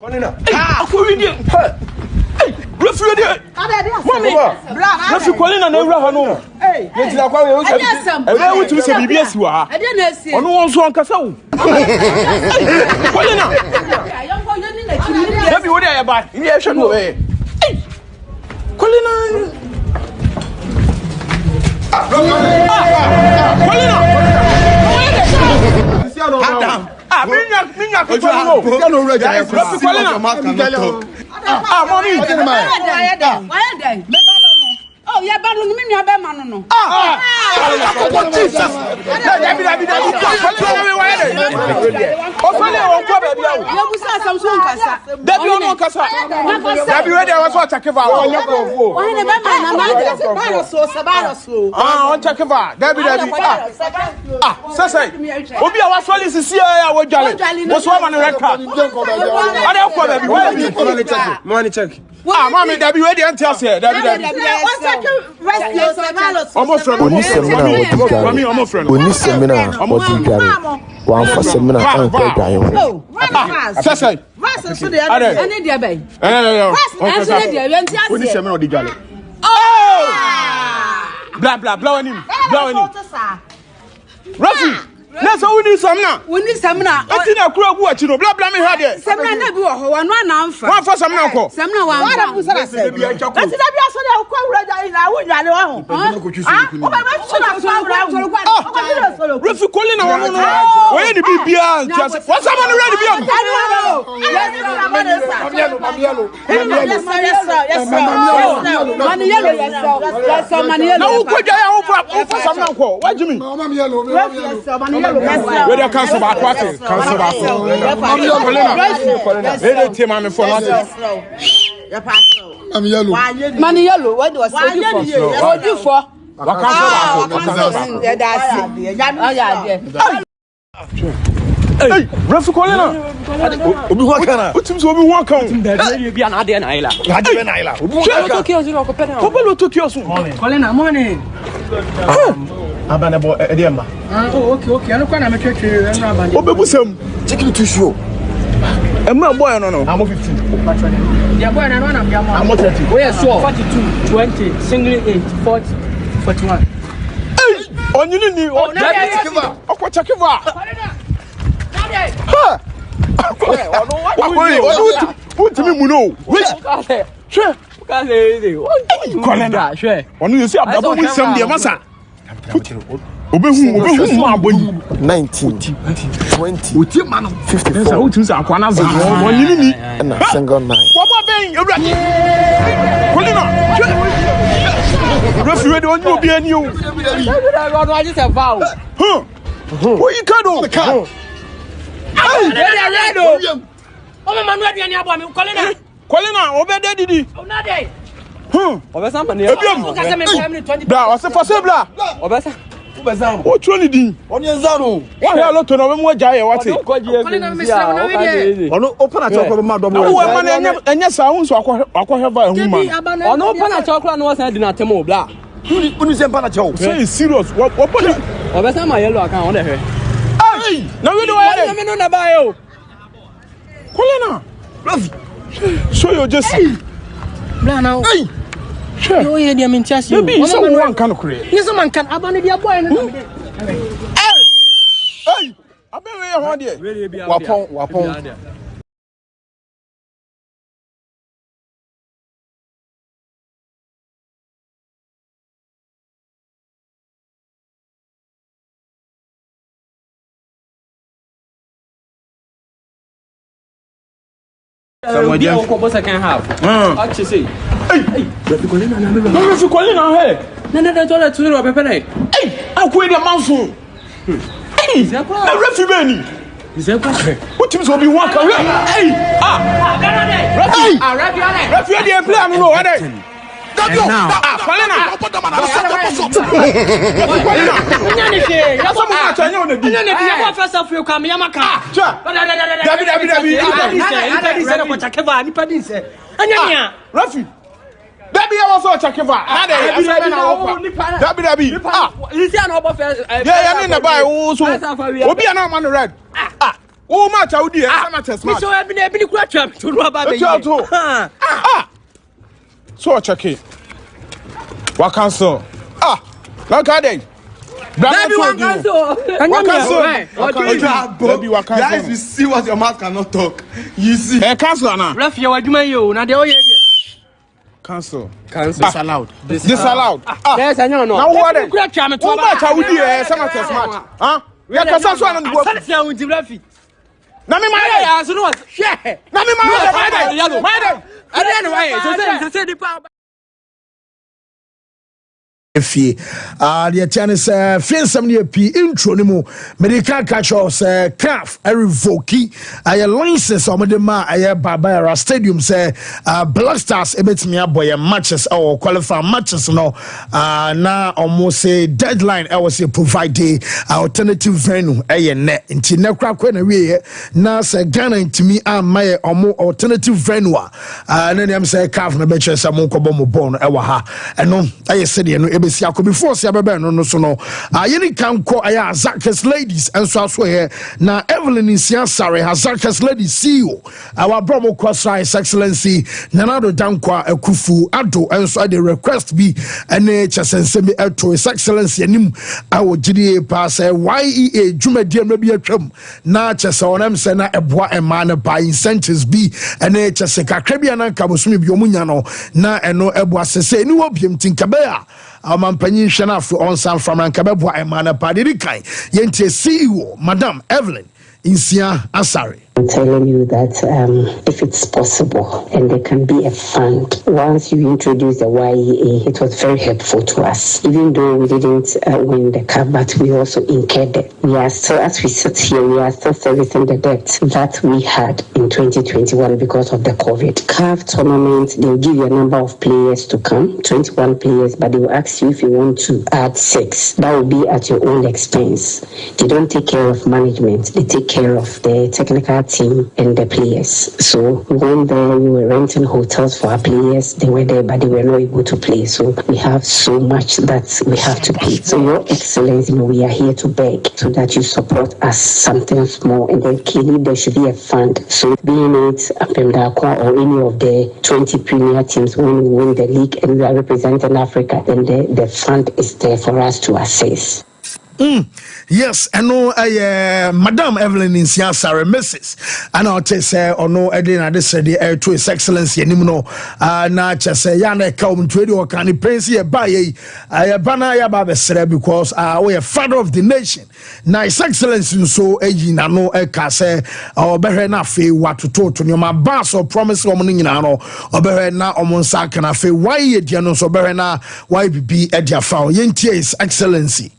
Konina. Akwidi. Hey, referee dey. Mama. Referee Konina na ewura ha no. Hey, yentina kwa we o se. Ebe wutu se bibi asiwa ha. Ede na esi. Ono won so ankasa wo. Konina. Baby, what are you about? You should know. Colina. Colina. Oh, yeah, but no, me have man no. Jesus. Oni semina odi gare wan fa semina an ko gare ho sese so de ane dia bai oni semina odi gare oh bla bla bla wani Rafi na so woni semina ati na kura gu achi no bla bla me ha de semina na bi wo ho wano na amfa wan fa semina ko semina wan fa ati da bi aso de ko wura ja ina wo nyale wa ho o ba ba so na so wura Rafi Colin na wono no we ni bibia ntiase wa sama no ready bia na wo ko ja ya wo fa semina ko wa jimi where the council back what council back where the team am for what I'm yellow money yellow what was you for hey Rafi Colina obi ho kana utim so obi ho kan bia na ade na ila ade na ila obi ho kana ko belo to kiosu Colina morning abana bo edema oh okay ano kwa na metwetwe eno abana obebusam chicken to show emma boy no I'm 15 yeah boy na no na bia mo I'm 30 oh yeah sure 42 20 single 8 40 41 hey onyini ni o check over ha Put me muno. Which? Sure. Colena. Sure. On you see about with some dear massa. Obehu ma boy 19 20 Uti man 54 so uti sa akwana za won yini ni na single 9 wo bo ben ewurade Colena. Referee we don you be ani o. No I just have vow. What you can do? Hey, ready o. O me manu aduane abo me Colena obede didi. Una dey. Obesa pa ne. Bra, o se fose bra. Obesa. O choni din. Oni enzano. Wa he loto na me agya ye wate. Ono open at all ma dom. Wo ma na enye sa hu so akwa va hu ma. Ono open at all na wo san di na temo bla. Uni se pana chow. Say serious. Wo put it. Obesa ma yellow account on the he. Hey, na we do wa dey. Me no na ba yo. Colena. So you just bla now. Hey. Sure. You hear them in chest you. Maybe someone can create. Yes, someone can. Abani dia boy na. Hey. Abe we ho there. Wapon. Somebody else ko second half. Actually say. Hey. Refi Colena na me. Refi Colena he. Na toilet to ro pepe na. Hey, akwe de manso. Hey, na refi beni. What teams will be one career? Hey! Refi dey play am no, what dey? Colena. Dabi ya waso chakeva. Ade, asabe na opa. Dabi. You see an opa first. Yeah, me na buy wo so. Obi na man red. Wo match audi e sama test match. Me so e bi ni kura twa to no aba be. So chake. Wa cancel. Like how dey. Dabi wa cancel. Guys, we see what your mouth cannot talk. You see. Cancel na. Ref ya waduma yo na de o ye de. Cancel. Disallowed. Disallowed. Yes, I know. Now what? Who match audi e sama test match. Ya kasa so an go. Say we di refi. Na me my ya so no. Share. Na me my yellow. I don't know why. So say the power. Efie the tiane se fiensam ne pi intro ne mu medical catch say CAF revoke aye license o de ma aye Barbara Stadium say Black Stars ebetimi aboye matches or qualify matches no na almost say deadline I was provide alternative venue aye ne nti ne kra kwa na wie na say Ghana ntimi amaye omo alternative venue na dem say CAF na be chere say mo kobo mo bon e wa ha eno aye se de no before see abebe no so no yeni kan ko aya Zakers ladies enso aso here na Evelyn Insia Sare Zakers ladies CEO our bromo cross His Excellency Nanado Dankwa Akufu Ado enso the request be ene chesensemi eto His Excellency anim awo gidi pass YEA dwumadie no bi atwam na chese onam se na eboa ema na by incentives bi ene chese kakra bi na kabosumi bi omunya no na eno eboa sese ni wo biem tinkabea amampanyin hwana afro on San Francisco beboa emana padiri kai yentie CEO Madam Evelyn Insia Asare. I'm telling you that if it's possible and there can be a fund, once you introduce the YEA, it was very helpful to us. Even though we didn't win the cup, but we also incurred it. We are still, as we sit here, we are still servicing the debt that we had in 2021 because of the COVID. CAF tournament, they'll give you a number of players to come, 21 players, but they will ask you if you want to add 6. That will be at your own expense. They don't take care of management. They take care of the technical team and the players. So when there we were renting hotels for our players, they were there but they were not able to play. So we have so much that we have to pay. So Your Excellency, we are here to beg so that you support us something small, and then clearly there should be a fund. So being it Apemdakwa or any of the 20 premier teams when we win the league and we are representing Africa, then the fund is there for us to assess. Yes, and no, Madam Evelyn in Siasare Mrs. And I'll say, or no, Edina, this said the air to His Excellency, and no, na say, Yana come to you, or can you praise ye by a banaya babesere because we are father of the nation. Na His Excellency, so Ejina no Ekase, or Berena fe what to talk to you, my boss or promise woman in ano, or Berena or Monsakana fe, why ye Diano, so Berena, why be Edia found, Yentia His Excellency.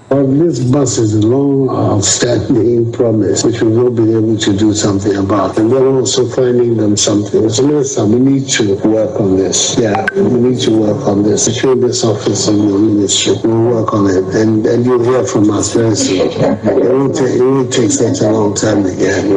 This bus is a long, outstanding promise, which we will be able to do something about. And we're also finding them something. So listen, we need to work on this. Yeah, we need to work on this. Show this office in your ministry. We'll work on it. And you'll hear from us very soon. It won't take such a long time again. We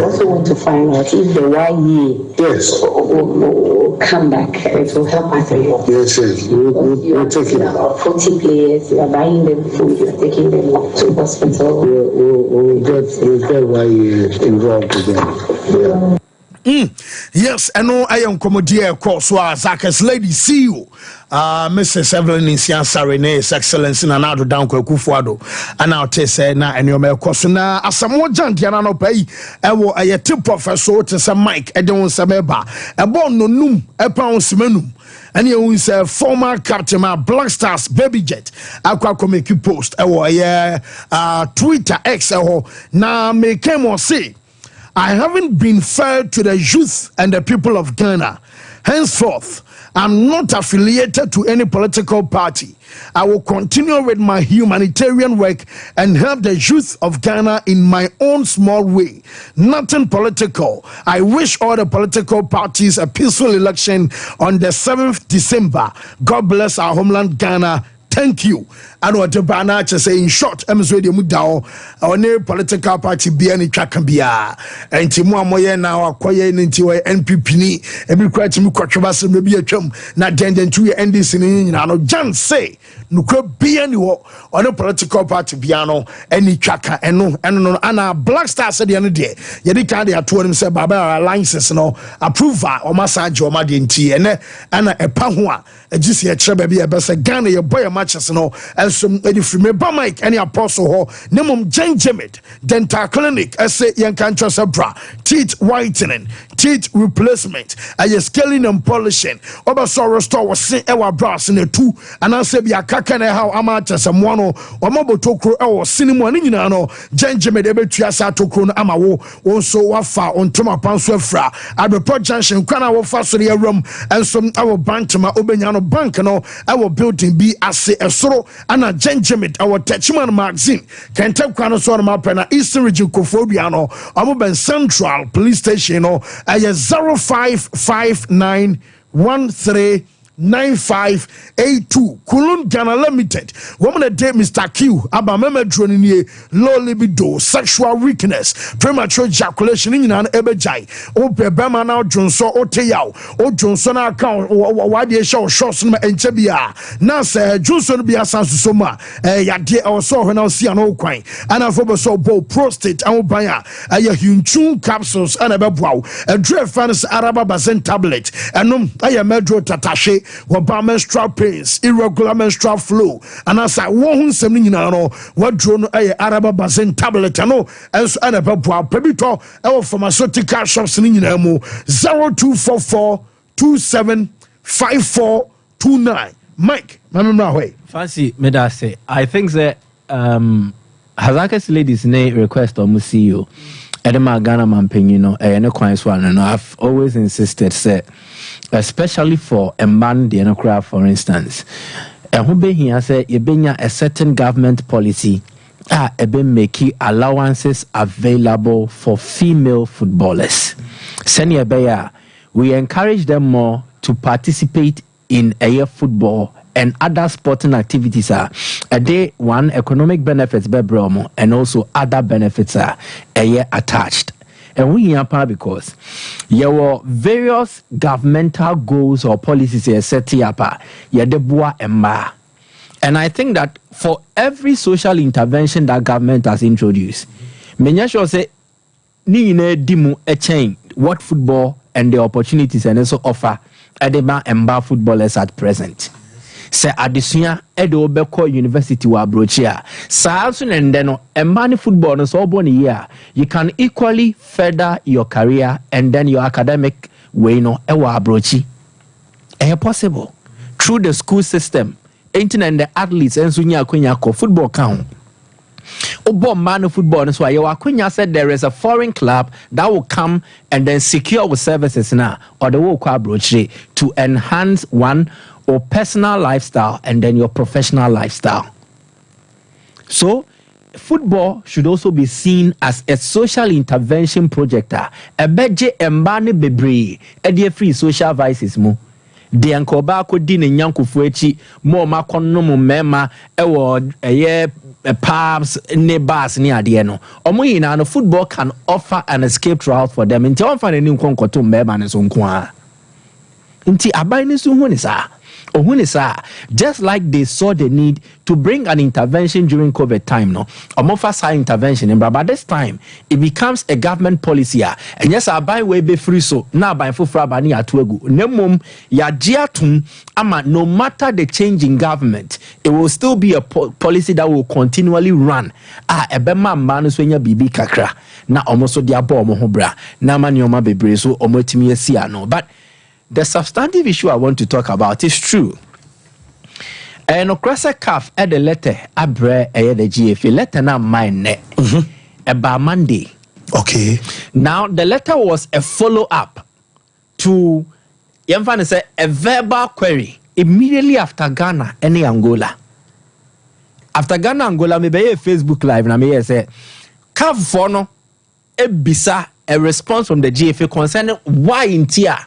also want to find out if the YE will come back. It will help us a lot. Yes. We'll take it out. 40 players, you are buying them food, you are taking them to hospital. We'll get YE involved again. Yeah. Yes, I know I am commodia course was Zakes lady CEO, Mrs. Evelyn in Siansarene, Excellency and Anado Danko Kufuado, and I'll say na and your male cosuna as some more jantiano pay. I will a tip professor to some Mike, Edon Sabeba, a bon no num, a pound semenum. And you is a former captain, my Black Stars baby jet. Aqua make you post Twitter X now make him or say. I haven't been fair to the youth and the people of Ghana. Henceforth, I'm not affiliated to any political party. I will continue with my humanitarian work and help the youth of Ghana in my own small way. Nothing political. I wish all the political parties a peaceful election on the 7th December. God bless our homeland, Ghana. Thank you. And what the banner to say in short, I'm ready to mudao or near political party be any chakambia. And Timua Moya now acquire into NPP, every crack to me, controversy maybe a chum, not then to your NDC in Jan say, no could be anywhere on a political party piano, any chaka, and no, and a Black Star said the other day, Yadika, they told him, say, Baba alliances, no, approval or massage or madinti, and a pahua, a GC a baby, a best a Ghana, your boy matches, no, and some from a Mike, any apostle, Nemum Jenjimit, dental clinic, I say, young country sabra, teeth whitening, teeth replacement, a scaling and polishing, Obaso restore was sent our brass in a two, and I say, be a kakane how amateur some one or mobile tokro or cinema, no, Jenjimit, able to asa tokro amawo, also wafa on Toma Panswefra, at the projection, Kana Wafasuri room, and some our bank to my Obenyano bank, no, our building be as a soro, and a Jenjimit, our Techiman magazine, can take Quanason Mapena, Eastern Region Kofobiano, Amoben Central Police Station, or a 0559139582 Kulun Ghana Limited. Woman a day Mr. Q Abameme Droninie low libido, sexual weakness, premature ejaculation in an ebejai. O Bema now Johnson o Teyao o Johnson account why they show shots and Chebia. Now say Johnson be a Sansuma Yade or so when I see an old quine and I've so bow prostate and Obaya a Hunchun capsules and a bebwow a dread fans Araba Bazen tablet and I am Medro Tatashe. Waba menstrual pains, irregular menstrual flow, and as I won't send you know what drone a Araba Bazen tablet, I know as an ababwa pebito, our pharmaceutical shops in Namo 0244 275429. Mike, Mamma way. Fancy Medase. I think that Hazakis ladies name request or Musio. Edema Ghana Mamping, you know, and I've always insisted, say, especially for a man, the Enocraft, for instance, and who be here say, you bring a certain government policy, making allowances available for female footballers. Senior Bayer, we encourage them more to participate in air football and other sporting activities are a day one economic benefits be bromo and also other benefits are a year attached. And we are part because there were various governmental goals or policies set up and I think that for every social intervention that government has introduced, many sure say ni dimu a change what football and the opportunities and also offer edema and bar footballers at present. se adesua e de obekọ university wa abrochi a saa so nende no emani football no so obo ne year you can equally further your career and then your academic way no e wa abrochi possible through the school system ain't and the athletes enso nya akwanya ko football count Obo man football so Akwenya said there is a foreign club that will come and then secure with services now or the will broche to enhance one or personal lifestyle and then your professional lifestyle. So football should also be seen as a social intervention project. A beje embane bebre e free social vices mu. De ankoba ko di ne nyankofu echi mo makono mo mema e wo pubs ne bars ne ade no omo yina no football can offer an escape route for them nti on fa ne nkonkoto mema ne so nko a nti aban ne so hu ne sa just like they saw the need to bring an intervention during COVID time no omofa sa intervention but this time it becomes a government policy and yes aban we be free so na aban fofra ba ne atoagu nemom ya giatum ama no matter the change in government it will still be a policy that will continually run ebema mma no so nya bibi kakra na omo so dia ba omo ho bra na ma ne oma bebre so omo timi asi ano but the substantive issue I want to talk about is true. And Okrasa Calf at the letter Abre the GFA letter now mine about Monday. Okay. Now the letter was a follow-up to say a verbal query immediately after Ghana and Angola. After Ghana Angola, maybe a Facebook live and I may say Calf Fono a bisa a response from the GFA concerning why in Tia.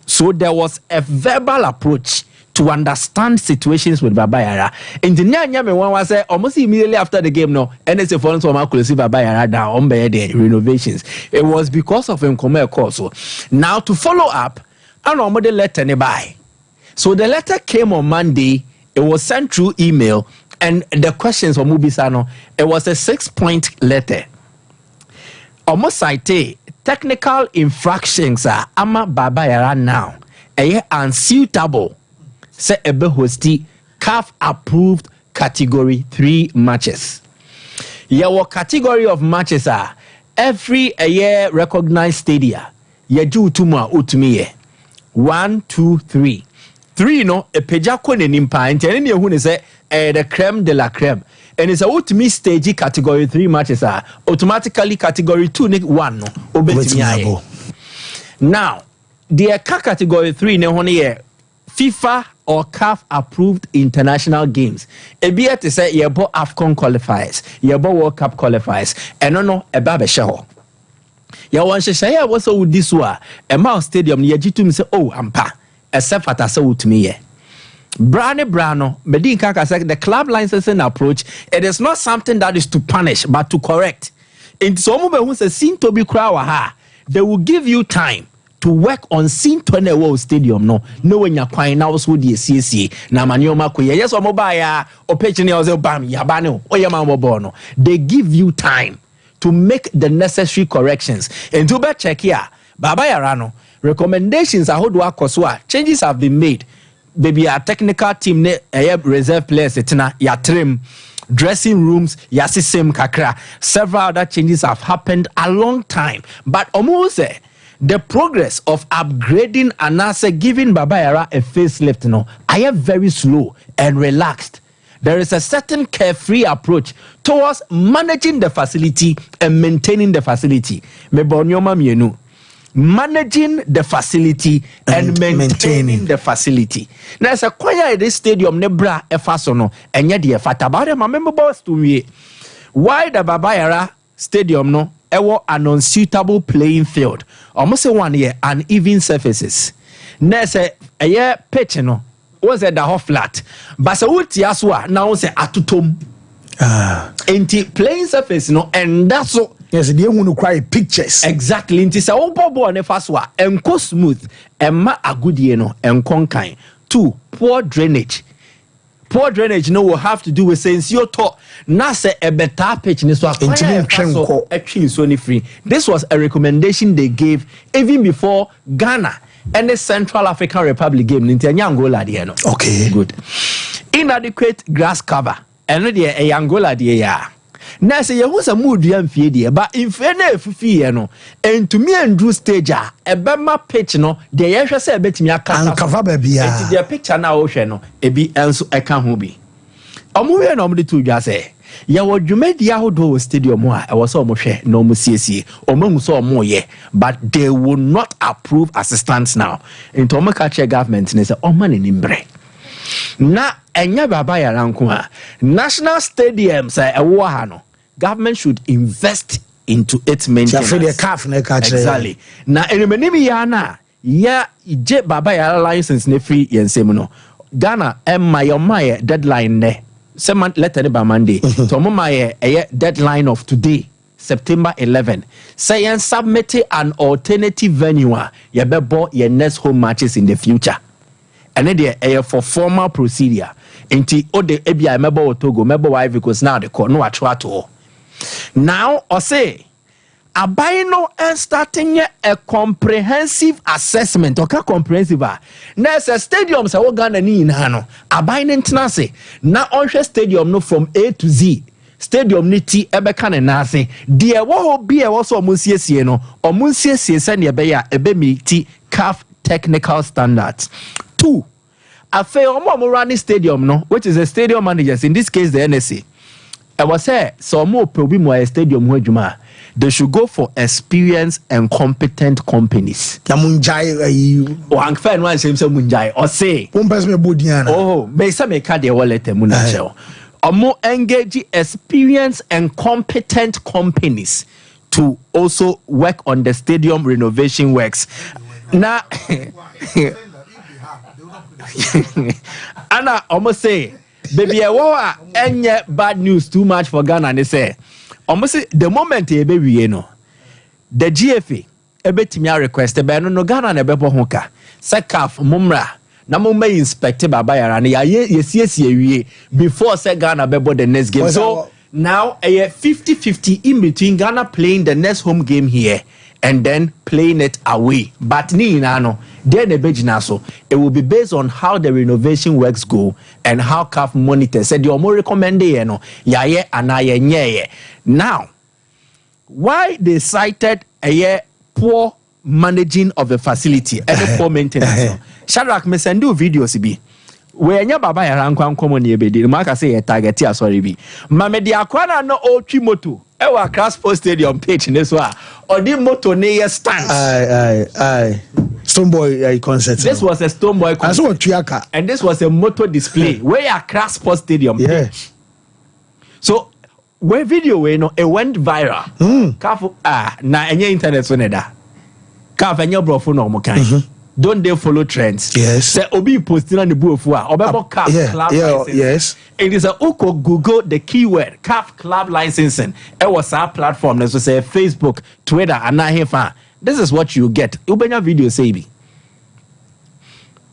So there was a verbal approach to understand situations with Baba Yara. And the Nyame one was almost immediately after the game, no, NSA foreign from Makulisi Baba Yara down on the renovations. It was because of him come also. Now to follow up, I know the letter nearby. So the letter came on Monday. It was sent through email, and the questions from Mubisano. It was a 6-point letter. Almost cite technical infractions are ama Baba Yara now. Unsuitable. Say ebe hosti CAF approved category 3 matches. Your category of matches are every year recognized stadia. Yeju tuma utumiye. 1, 2, 3. 3 no e pejako ne nimpa enti ne hu ne say the creme de la creme. And it's a ultimate stage category 3 matches are automatically category 2 1 no obetimi. Now the category 3 ne ho ne FIFA or CAF approved international games. Ebia to say yebo AFCON qualifiers, yebo World Cup qualifiers, and no eba be sheho. Ya wan sheshaya was so this wa e Mao Stadium ye jitum say oh ampa except at asa utumi ye. Brano, Medin Kaka said the club licensing approach, it is not something that is to punish but to correct. In some who say seen to be crowd, they will give you time to work on scene 20 World Stadium. No when you're quite now so the CC na manioma ko yes or mobile or pitching or bam yabano or yamamobono. They give you time to make the necessary corrections. And to be check here, Baba Yarano recommendations are how do I changes have been made. Baby, a technical team ne reserve players etina ya trim dressing rooms ya same kakra. Several other changes have happened a long time, but almost the progress of upgrading and giving Baba Yara a facelift no I am very slow and relaxed. There is a certain carefree approach towards managing the facility and maintaining the facility. Me bonyoma mienu. Managing the facility and maintaining the facility. Now, as a choir at this stadium, Nebra Efasono, and yet the Fata about them, I remember boss to me. Why the Baba Yara Stadium no ever an unsuitable playing field, almost 1 year uneven surfaces. Now, say a year pitch no was at the half flat, but so what Yaswa now say atutum. Ain't playing surface no, and that's so. Yes, they want to cry pictures. Exactly. It is a obobo and faswa and co smooth and ma agudieno and conkai. 2, poor drainage. Poor drainage no will have to do with since your talk nasa a better pitch in so free. This was a recommendation they gave even before Ghana any Central African Republic game nti Angola de no. Okay. Good. Inadequate grass cover. Eno de Angola de ya. Na say you say mood yam fie de but in fe na efifi no entumi andru stage a ebema pitch no de ye hwe say ebetimi aka ankafa ba bia. Enti de picture na wo hwe no ebi enso eka ho bi. Omuwe na omde tu dwa say ya wo dwumadi ahodo stadium a e wo say omohwe na omosiesie omahu say omoye but they will not approve assistance now. Enti omaka che government ne say omane nimbre. Na enya baba yara nko a national stadiums ewo ha no government should invest into its maintenance. Exactly. Na enemenimi ya na ya ije baba yara license ne free yensem no Ghana emma your deadline ne se man letter ba Monday to mo my deadline of today September 11 say and submit an alternative venue ye bebo your next home matches in the future. And then for formal procedure. Inti ode ebia mebo Togo, mebo Ivory Coast now the court no atwato. Now or say abaino and starting a comprehensive assessment or comprehensive. Na say stadium say wo Ghana ni na no. Abaino ntenase na onhwe stadium no from A to Z. Stadium ni ti ebeka ne nase. De wo bi e wo so omunsiesie no. Omunsiesie se ne ebe ya ebe meeti CAF technical standards. 2. Afe omo running stadium no, which is a stadium managers, in this case the NSA. I was say so more probi mo a stadium ho adwuma. They should go for experienced and competent companies. Na munjai o anfa no ansem say munjai or say pompes me bodiana. Oh, me say me ka de wallet mu na chew. Omo engage experienced and competent companies to also work on the stadium renovation works. Na Anna almost say baby enye bad news too much for Ghana and they say almost say the moment e be wie no the GFA ebetimi request be no Ghana na bebo ho ka say CAF mumra na mumma inspect baba yara na yesiesie wie before say Ghana bebo the next game. So now a 50-50 in between Ghana playing the next home game here and then playing it away. But ni no, then so it will be based on how the renovation works go and how CAF monitors. Said you more recommend no now. Why they cited a poor managing of the facility and poor maintenance? Shadrach me send you videos be. We nya baba ya rankwan common ye be di maka say e target ya sorry bi mame di akwana no otwi moto e wa Accra Sports Stadium page ne so a odi moto ne ye stand aye Stoneboy concert. This was a Stoneboy concert and this was a moto display where Accra Sports Stadium page. So when video we no it went viral kafu na enye internet so ne da kafu enye brofo no mo kan. Don't they follow trends? Yes. Say obi posting on the buofua obebo CAF club licensing. Yes. It is a uko Google the keyword CAF club licensing. It was our platform. Let's say Facebook, Twitter, and now this is what you get. Ubenya video say be.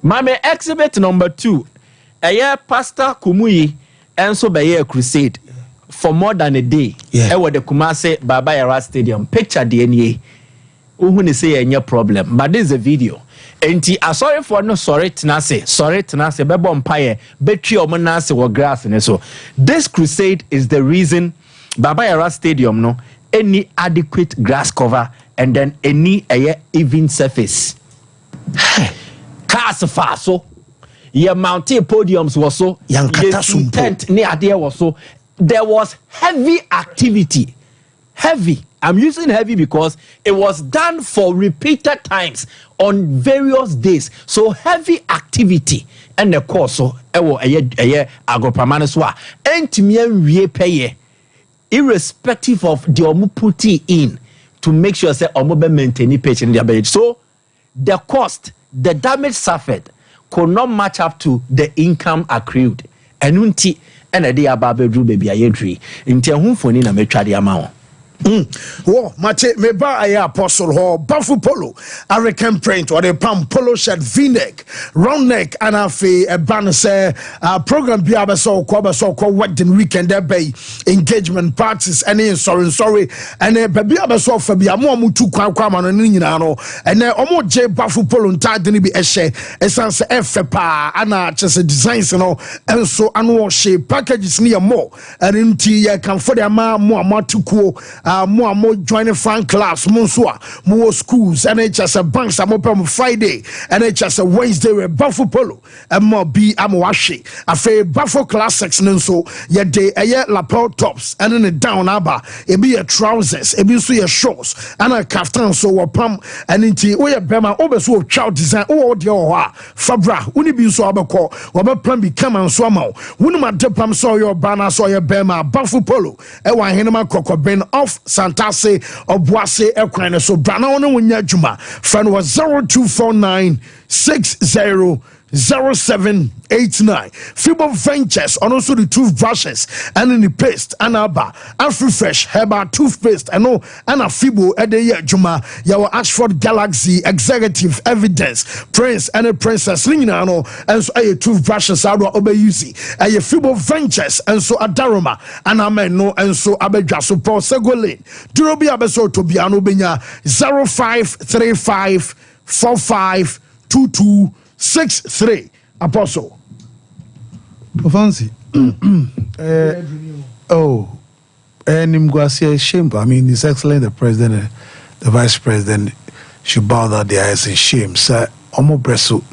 Mame exhibit number 2. A year Pastor Kumuyi and so by a crusade for more than a day. Yeah. Ewa the Kumase Baba Yara Stadium. Picture DNA. Uhuni say any problem. But this is a video. Enti sorry for no sorry tenase bebo mpaye betri omo nase wo grass ne so. This crusade is the reason Baba Yara Stadium no any adequate grass cover and then any even surface. Cars so ye mountain podiums was so yankata tent ne ade was so there was heavy activity. Heavy. I'm using heavy because it was done for repeated times on various days. So heavy activity and the course so agopamane so entimian wie peye irrespective of the omu putting in to make sure say omu be maintain page in their page. So the cost, the damage suffered could not match up to the income accrued. Enunti ene dey ababedru baby ayedri. Nti ehunfoni na metwa de ama ho. Whoa, Mate, me ba a apostle ho, Buffalo polo, American print, or the pam polo shirt, v-neck, round neck, and a banner say, program be so called wedding weekend, there be engagement parties, any sorry, and a baby abaso for be a more mutu kwam and ninano, and then omo J Buffalo polo and tide didn't be a share, a sans FPA, and just a designs and so annual shape packages near more, and in tea, can for the more to cool. More joining fan class, more schools, NHS banks, I'm open Friday, NHS Wednesday, with Buffalo Polo, and more be Amowashi. I feel Buffalo Classics, and so your day, a year lapel tops, and then a down abba, it be a trousers, it be so your shorts, and a kaftan, so a pump, and into where Bema oversaw child design, oh, dear, Fabra, when you be so abaco, or plan become and swammo, when my depam saw your banner, saw your Bema, Buffalo Polo, and one Hinema Coco Ben off. Santase Obuase Equine so Brana on Winya Juma friend was 0249 600789 Fibo Ventures and also the toothbrushes and in the paste and Abba Afrefresh Herbal toothpaste and no and a Fibo Ede Juma Yawa Ashford Galaxy Executive Evidence Prince and a Princess Linano and so a toothbrushes out of Obeyusi a Fibo Ventures and so Adaroma and Ameno and so Abeja so Paul Segolin Durobi Abeso to be Anubenya 0535 452263 Apostle. Fancy. And Mguasia shame. I mean, it's excellent. The president, the vice president should bow down their eyes in shame. Sir, Omo Bresu.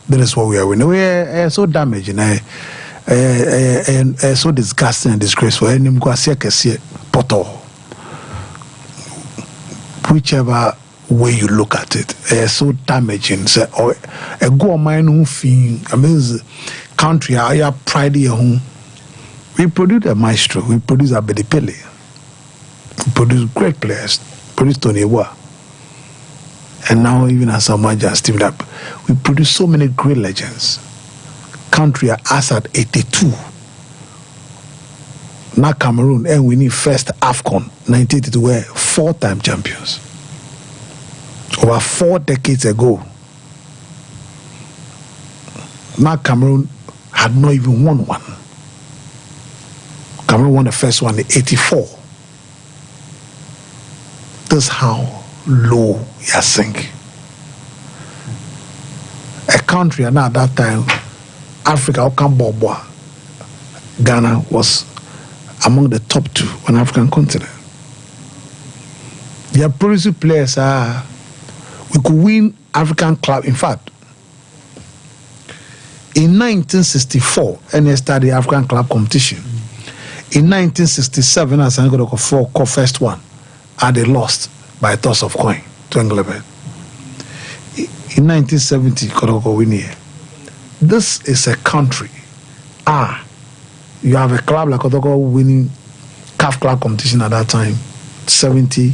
That is what we are. We know we are so damaged and so disgusting and disgraceful. And Mguasia Kessie Poto. Whichever way you look at it, so damaging. So, a go mine who feel, I mean, country, I have pride in home. We produce a maestro, we produce a Bedipele, we produce great players, produce Tony Wa, and now even as Amaja and Steve Up, we produce so many great legends. Country as at 82. Now Cameroon, and we need first AFCON 1982, were 4-time champions. Over 4 decades ago, now Cameroon had not even won one. Cameroon won the first one in 84. That's how low you sink. A country, and at that time, Africa, Ghana was among the top 2 on African continent. Their producing players are. We could win African club. In fact, in 1964, and they started the African club competition. In 1967, as I got a first one, and they lost by a toss of coin to England. In 1970, Kodoko win here. This is a country. You have a club like Kodoko winning CAF club competition at that time, 70,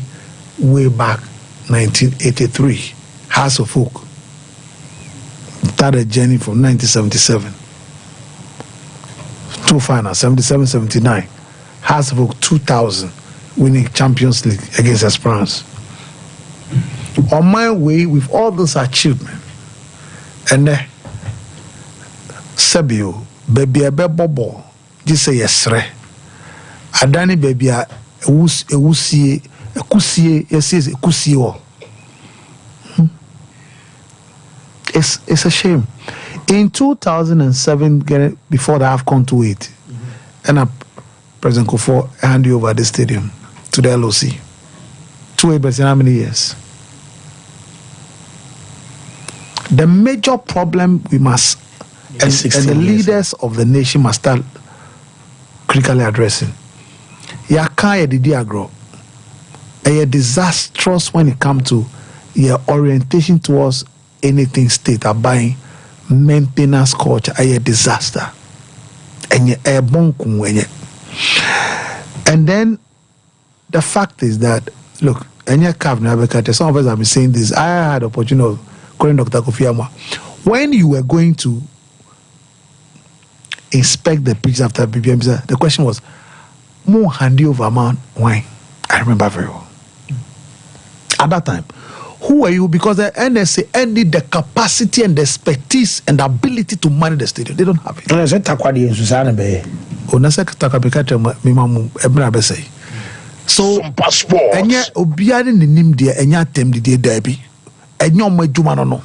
way back. 1983, House of Folk started a journey from 1977 two finals, 77-79, House of Folk 2000, winning Champions League against Esperance. On my way with all this achievement, and Sebio, baby a bobo, just say yes, Adani baby a wusie. It's a shame. In 2007, before the AFCON 28, and President Kufuor handed over the stadium to the LOC. 28, but in how many years? The major problem we must, and the leaders of the nation must start critically addressing. Yakaya Didi Agro. A disastrous when it comes to your orientation towards anything state are buying maintenance culture a disaster and then the fact is that look some of us have been saying this. I had the opportunity of calling Dr. Kofi Amwa when you were going to inspect the pitches after BBM. The question was more handy over amount wine. I remember very well. At that time, who were you? Because the NSA need the capacity and the expertise and the ability to manage the stadium. They don't have it. So, enya obiare ne nim de enya tem de dabi. Enya omadwuma no no.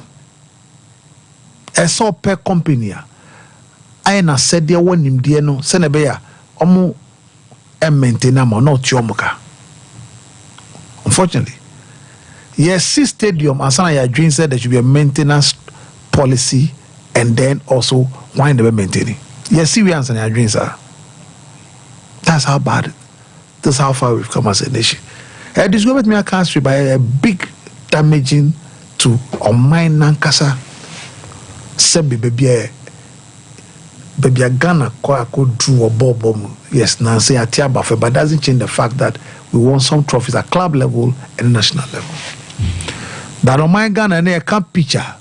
Eso per company a ai na said de wonim de no se na be ya omo maintain am not yomuka. Unfortunately, yes, stadium and some of dream said there should be a maintenance policy and then also why they maintaining. Yes, see we answer your dreams are. That's how bad. That's how far we've come as a nation. This government may country by a big damaging to mine nankasa. Sebi baby a Ghana could do a bomb. Yes, Nancy Atiaba, but doesn't change the fact that we won some trophies at club level and national level. That on my Ghana and a camp picture.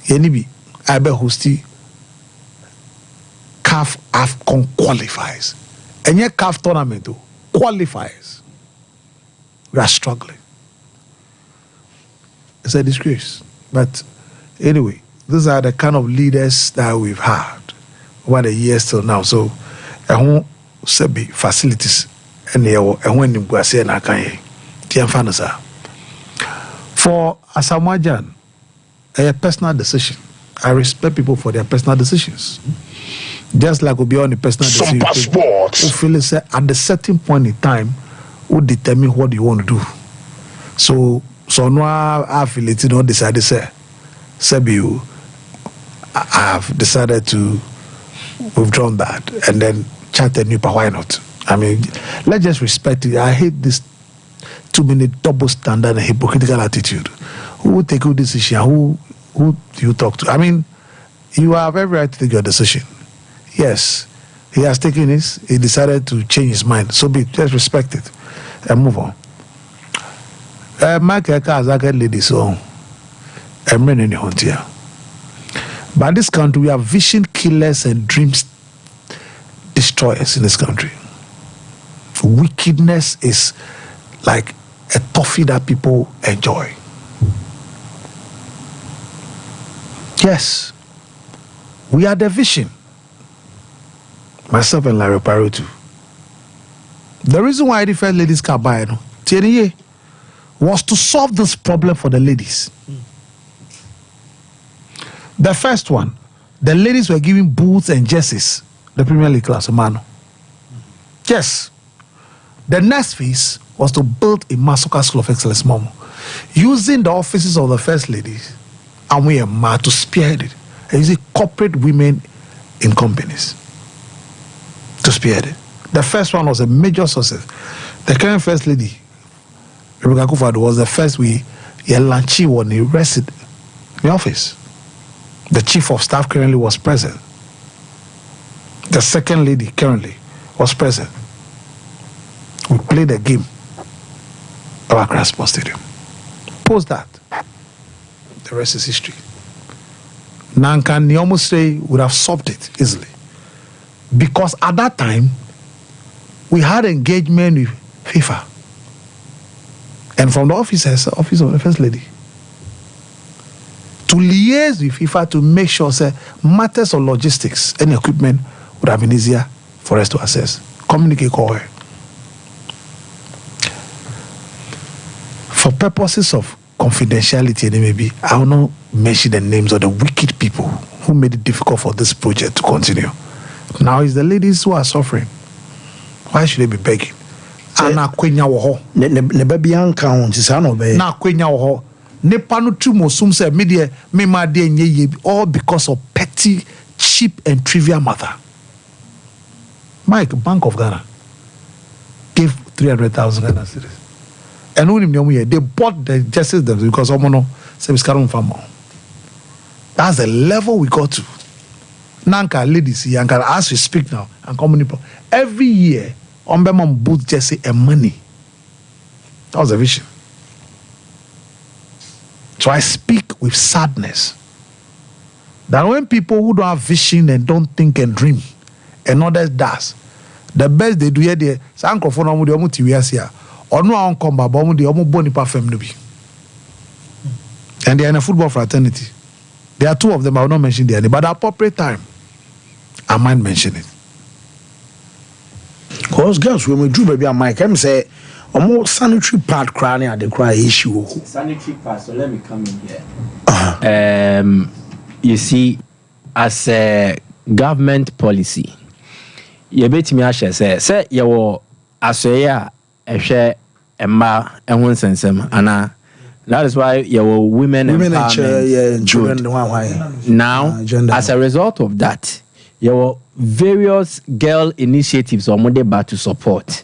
Yenibi, I bet hosti CAF AFCON qualifies. And yet CAF tournament qualifies. We are struggling. It's a disgrace. But anyway, these are the kind of leaders that we've had over the years till now. So, I won't say facilities and when you go say na kan for Asamoah a personal decision. I respect people for their personal decisions. Just like we be on the personal decision. Who feel it at the certain point in time who determine what you want to do. So no I feel it not decided say you I have decided to withdraw that and then chart a new power. Why not? I mean, let's just respect it. I hate this too many double standard and hypocritical attitude. Who will take your decision? Who do you talk to? I mean, you have every right to take your decision. Yes, he has taken his. He decided to change his mind. So just respect it and move on. Michael Kazaka lady so I'm running here. But this country, we have vision killers and dreams destroyers in this country. Wickedness is like a toffee that people enjoy. Yes, we are the vision. Myself and Larry Paro too. The reason why the first ladies can't buy it was to solve this problem for the ladies. The first one, the ladies were giving boots and jerseys, the Premier League class, man. Yes. The next phase was to build a Masoka School of Excellence, Momo, using the offices of the first ladies and we are to spearhead it. And using corporate women in companies to spearhead it. The first one was a major success. The current first lady, Rebecca Kufado, was the first Lanchi when he rested in the office. The chief of staff currently was present. The second lady currently was present. We played a game at Accra Sports Stadium. Post that, the rest is history. Nankan Niomuse would have solved it easily. Because at that time, we had engagement with FIFA. And from the office of the First Lady, to liaise with FIFA to make sure that matters of logistics and equipment would have been easier for us to access. Communicate with her. For purposes of confidentiality, maybe I will not mention the names of the wicked people who made it difficult for this project to continue. Now it's the ladies who are suffering. Why should they be begging? Na kwenya wo ho. Ne ba bia nka ho ntisa na obey. Na kwenya wo ho. Ne panu tu mosum say me de me ma de nye ye all because of petty, cheap and trivial matter. Mike, Bank of Ghana gave 300,000 Ghana cedis. And when they bought the jerseys because someone said that's the level we got to. Nanka ladies here, and as we speak now, and community every year, on booth jersey and money. That was the vision. So I speak with sadness that when people who don't have vision and don't think and dream, and others does, the best they do here there san crofo no mo de omo ti wiase a ono a onkom ba omo de omo boni pa fam no bi and they are in a football fraternity. There are two of them. I will not mention their name, but at appropriate time I might mention it. Cause girls when we do baby I might come say almost sanitary pad crying at the cry issue. Sanitary pad, so let me come in here. You see, as a government policy, you bet me I shall say you as a share emma and one sense and that is why your women empowerment children now as a result of that your various girl initiatives or model but to support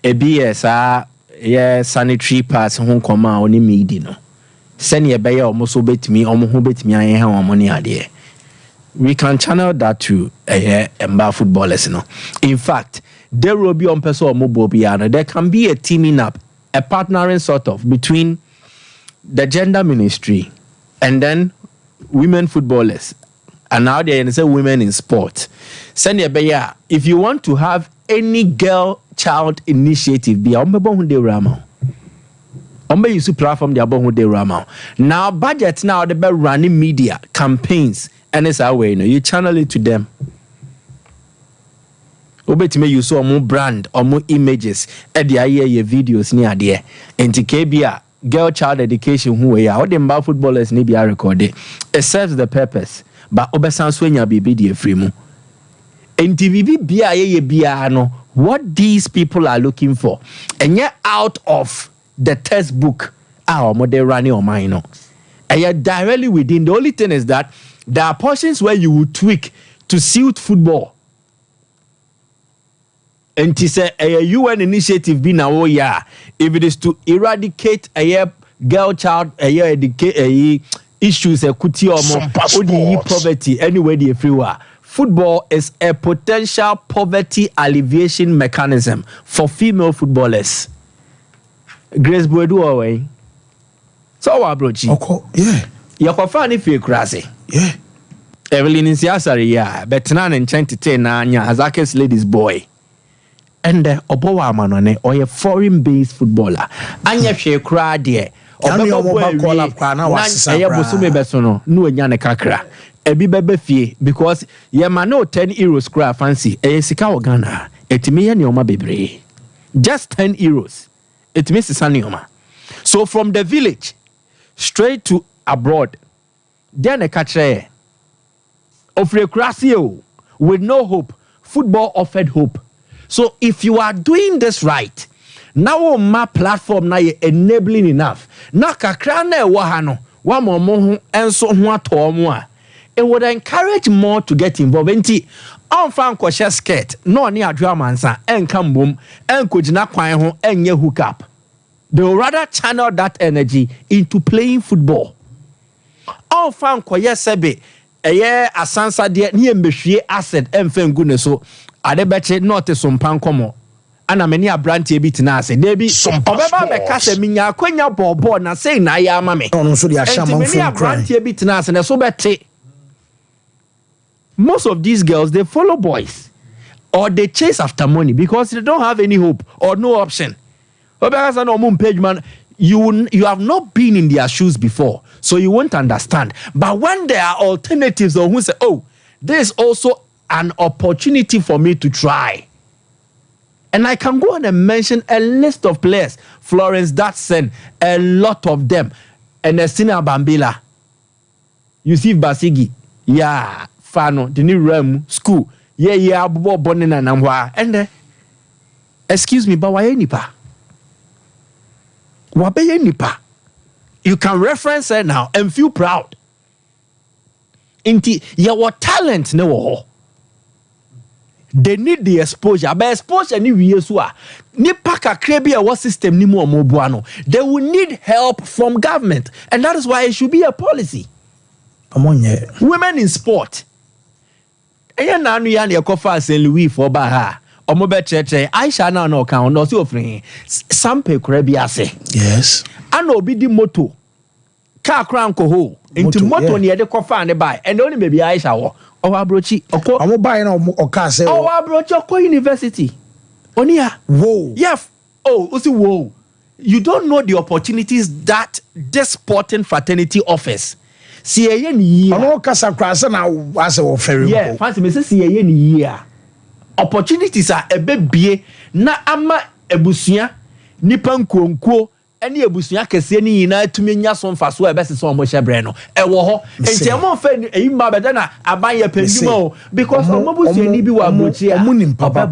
ABS sanitary pads home command only media no send your buyer almost bet me almost bet me I have money idea. We can channel that to Emba footballers no. In fact, there will be on person or mobile piano. There can be a teaming up, a partnering sort of between the gender ministry and then women footballers. And now they say women in sport. Send your buyer. If you want to have any girl child initiative, be on the rama. Ombe use platform the above de rama. Now budget now the be running media campaigns and it's our way. You channel it to them. Obetime use more brand or more images at the your videos near there. And TKBA girl child education who we are all the footballers need be recorded. It serves the purpose. But obesan swenya bibi die free mu. And TVB bia no what these people are looking for. And yet out of the textbook our model running on mine no. And yet directly within the only thing is that there are portions where you will tweak to suit football. And to say a UN initiative be now if it is to eradicate a girl child educate issues a kuti or more poverty anywhere the everywhere. Football is a potential poverty alleviation mechanism for female footballers. Grace Boedu away. So what brochi? Yeah. You can find if you crazy. Yeah. Evelyn is yasari ya betnan and chantite na nya Hazakes ladies boy. And obowa manone or a foreign based footballer. Anya she cry there. Ebi bebe fie because ye ma no 10 euros cry fancy sika Ghana etimi ye neoma bebre just 10 euros etimi sisa neoma. So from the village straight to abroad then a catcher of recreation with no hope. Football offered hope. So if you are doing this right now my platform na enabling enough na kakra na ewo ha no wa mo ho enso ho ato mo a it would encourage more to get involved. Enti on fan kwashe skirt no ni adwa mansa enka mbom enkogina kwan ho enye hook up. They will rather channel that energy into playing football. On fan kwaye sebe eye asansa de ni embehwie asset emfa ngune so adebeche not Sompa komo ana many a brand bi tina ase debi obeba be kase minya akwanya bobo na say na ya ama me no so the ashaman from brand bi tina ase na so bete. Most of these girls they follow boys or they chase after money because they don't have any hope or no option. Obeka no mum page man you have not been in their shoes before so you won't understand. But when there are alternatives or who say oh there is also an opportunity for me to try. And I can go on and mention a list of players. Florence Datsen, a lot of them. Ernestina Bambila, Yusuf Basigi, yeah, Fano, the new Rem school, yeah, Bobo Bonina Namwa. And excuse me, but why nipa? Wabe nipa? You can reference her now and feel proud. Inti your talent no. They need the exposure. But exposure ni wiesua. Ni paka krebi a what system ni mo mobuano. They will need help from government. And that is why it should be a policy. Women in sport. Eya na anu ya na ekofa St. Louis for Baha. Omo be cheche Aisha na no kan no si ofrin. Sampe krebi ase. Yes. Ana obi di moto. car crown ko ho into moto ne de kofa ne buy and only maybe Aisha wo abrochi oko amo buy na oka say abrochi oko university onia whoa yes usi whoa you don't know the opportunities that this sporting fraternity offers. See a year. Ono kasa krasa na ase wo ferry. Yeah, fancy me say see a year. Opportunities are a baby na ama ebusua nipa nkuonkuo ene ebusua kese ni ina tumi nya so mfa so ebese so mo hyebre no ewo ho enti e mo fa eyi ma beda na aban ye pandum o because omo busua ni bi wa mochi a omunim papa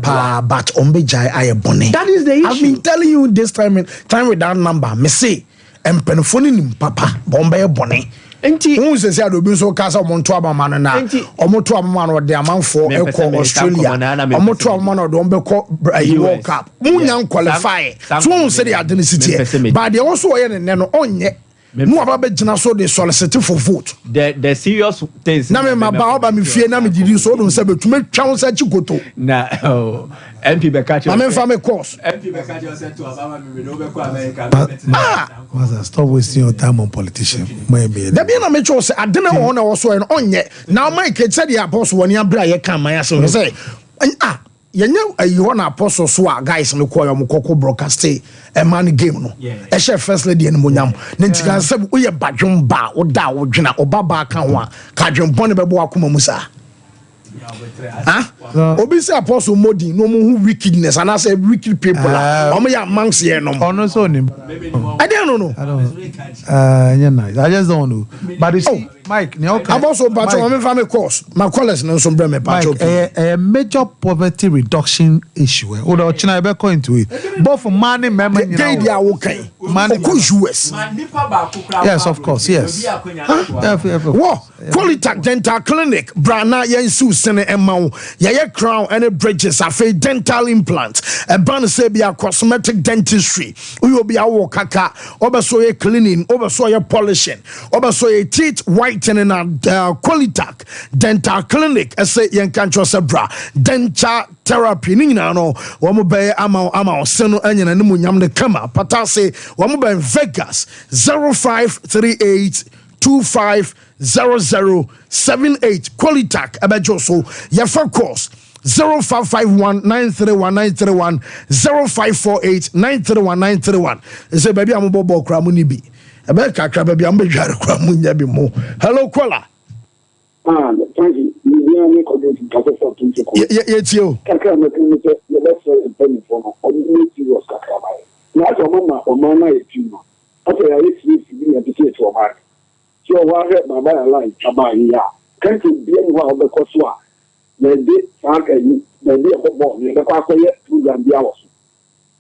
but ombejai aye bone. That is the issue. I've been telling you this time with that number me say empenfoni nim papa bombe ye bone. Enti who say adobi so kasa omonto abama no na omoto abama no de amanfo eko Australia omoto abama no de ombeko World Cup munya qualify so who say the identity but they also oye ne no onye mu aba be gina so de solicit for vote the serious things na me maba oba me fie na me didi so do say betume twa sa chikoto na MP be catch na me fa me course MP be catch you said to Obama me no be kwa America Mother, stop wasting your time on politicians. Maybe there be na me cho say adena ho na wo so no onye na Mike said the apostle woni abra ye kan man so say yenye ayi na apostle so guys no call your kokko broadcast e man game no e share first lady en monyam na ntika say wo ye badwon ba wo da wo dwena obaba kan ho a ka dwon bone bebo akoma musa obi say apostle modi no mo hu wickedness and I say wicked people omo ya amongst here no ono so nim I don't know nice I just don't know but you see Mike ne okay I'm also but my family course my college no so bring me patch a major poverty reduction issue o do china be go into it both for money member you know they are okay money US yes of course yes Quality dental clinic brana yensu sene emma ye crown and bridges afa dental implant e ban say bia cosmetic dentistry we will be our kaka obeso ye cleaning obeso ye polishing obeso ye teeth whitening and Qualitac dental clinic say yen kan cho bra dental therapy ni na no wo mo be ama se no anyana ne munyam ne kama pata say wo mo be Vegas 0538 250078 Qualitac abejo so yefa course 0551931931 0548931931 say baby am bobo kra mu ni bi ebe kakra baby am bedware kra mu nya bi mo hello Kola thank you me ko dey take for to ko ye tio kakra me tin say the best penny for no o ni serious kakra bai na so mama o mama e tino after ya see ya be say to ma so wa he baba ya line baba ya kan ti bi en wa be ko so a na de sanka yi na de ko bo ni be ko akoye program bia wo so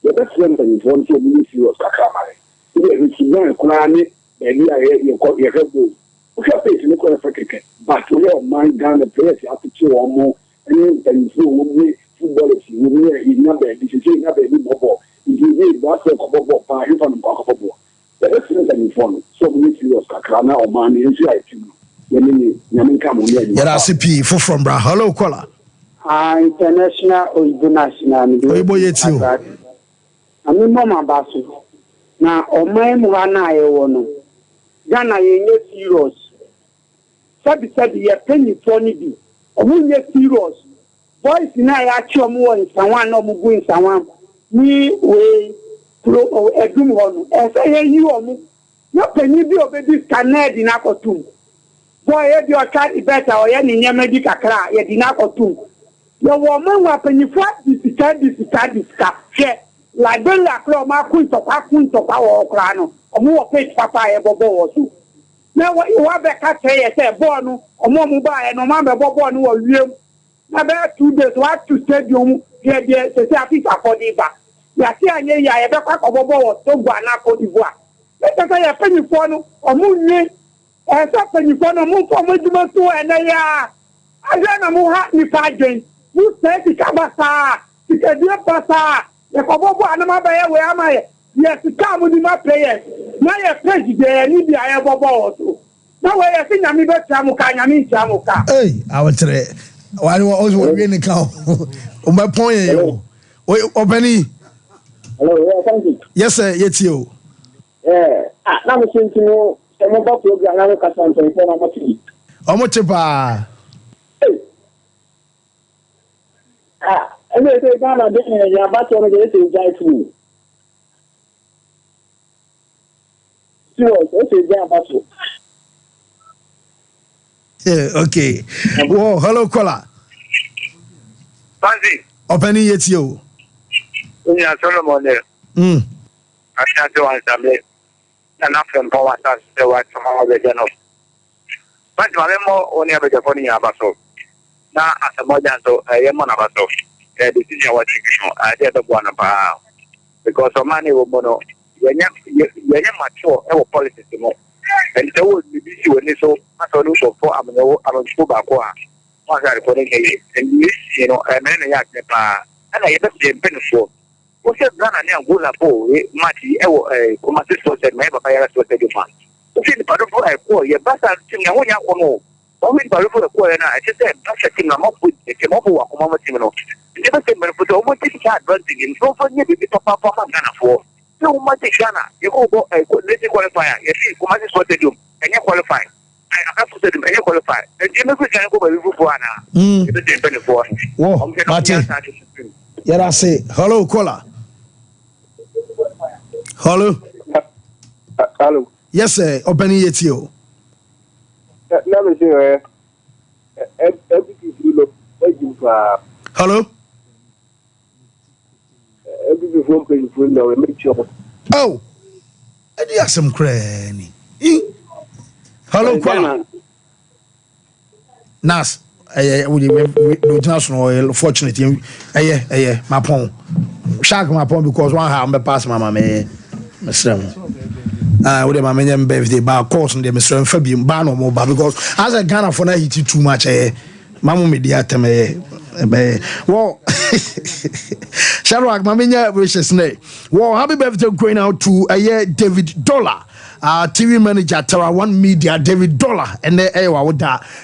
the best friend and for so be serious kakra bai ile ri na kuna ni be ni ya ye ko ye hebo o ka pe ni ko fa keke but we are mind down the place ya to o mo any and so we football is we ni na be di se na be ni bobo ibi ba se ko bobo pa hi fa no ko bobo the best friend and for so be serious kakra na o man ni nsi ai tinu ye ni nyamin ka mo ni ya CP for from bra hello Kola international or national oyibo yetio ami mama baso na o man mu na ayewo no Ghana ye serious sabi ye penny phone bi omunye serious boys na ya chi omo won sanwan na omo gu sanwan ni we pro edum hono e say ye yi omo na penny bi obedi scanner di na kotum boy e bi o carry better o ye ni nyama di kakra ye di na kotum ye wo manwa penny fa di sika she la ben la kro ma kun to pa wo kra no omo wo page papa ye bobo wo so na wa be ka say ball no omo mu ba e no ma be ball no wa wiem na be 2 days wa to stadium dey say afika for the ba ya ti anye ya e be kwa ko ball wo to gwa na ko di boa e say ya penny for no omo nyi e say penny for no mo for mo duma to e na ya aja na mo ha ni pa gen mu say ti ka ba sa ti ke die pa sa e ko ball na ma be ye we ama ye yes come with my players na ye president ni bi aye bobo so na we ye sinya mi be tramu ka nya mi tramu ka awotre wani wo we ni ka o me pon ye o obani hello thank you yes sir yetio na mo sentino Some of program na ka san so na mo ti. Omo chepa. Ebe se Ghana de ya ba to no de se jai fu. Serious, se jai ba so. Okay. Whoa, hello caller. Fancy. Open it you. Unya Solomon there. I can't do anything. And after power starts the white from our region of. But my more only a better funny abaso. Now, as a modern so I am on abaso. The decision was taken. I did the one about because of money will mono. You're mature, our policies more. And there will be when they so I saw you for I'm so back. Once I put it, and you know, and then I and I just didn't finish. What's your gun and go up? Matty, my sister said, my papa was taking fun. Okay, the part for I call your best thing. I want you know. Only part for the call, and I just said, that's a thing I'm up with the Kimopo, Mama Timino. Never said, but for the one thing advancing in so far, you be Papa Ghana for. No much Ghana, you go a good qualifier. You see, come on, what they do, and you qualify. I have to say, and you qualify. And you never can go by Rufuana. It's the 24. Whoa, Martin. Yeah, I say, hello, caller. Hello. Hello. Yes, sir. Open it you. Let me see. Everything you look. Hello. Everything from paying for now. Make sure. Oh, I do have some cranny. Hello, caller. Nas. National fortunately, my pon. Shark my pon because one hand pass my mamma. With my many birthday, but of course, and the Mr. Fabian Barno mobile because as a Ghana for hit too much. Mamma media teme. Well, Sharrock, Mamma wishes nay. Well, happy birthday going out to a year David Dollar. TV manager Tara One Media David Dollar and the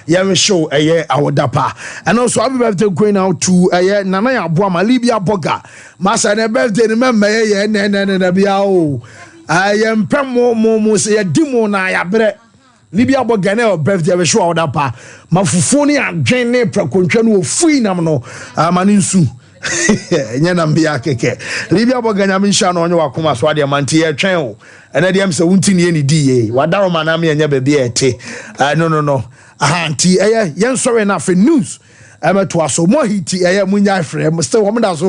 Yawe show a year our dapa. And also happy birthday going out to a year Nanaya Buama Libya Boga. Massa and a birthday remember biao. I am Pemo say a demo na ya bre. Libya Boga birthday we show our dapa. Mafufoni and Jane Praconchano free namno maninsu. Nyanambia keke Libya Boganya Minsha no nwa akoma so ade amantie atwen o ena de am se wuntini eni die wadaro manam nya bebe ete no ahanti yen sorry na for news to aso mo hiti munya frem still wo da so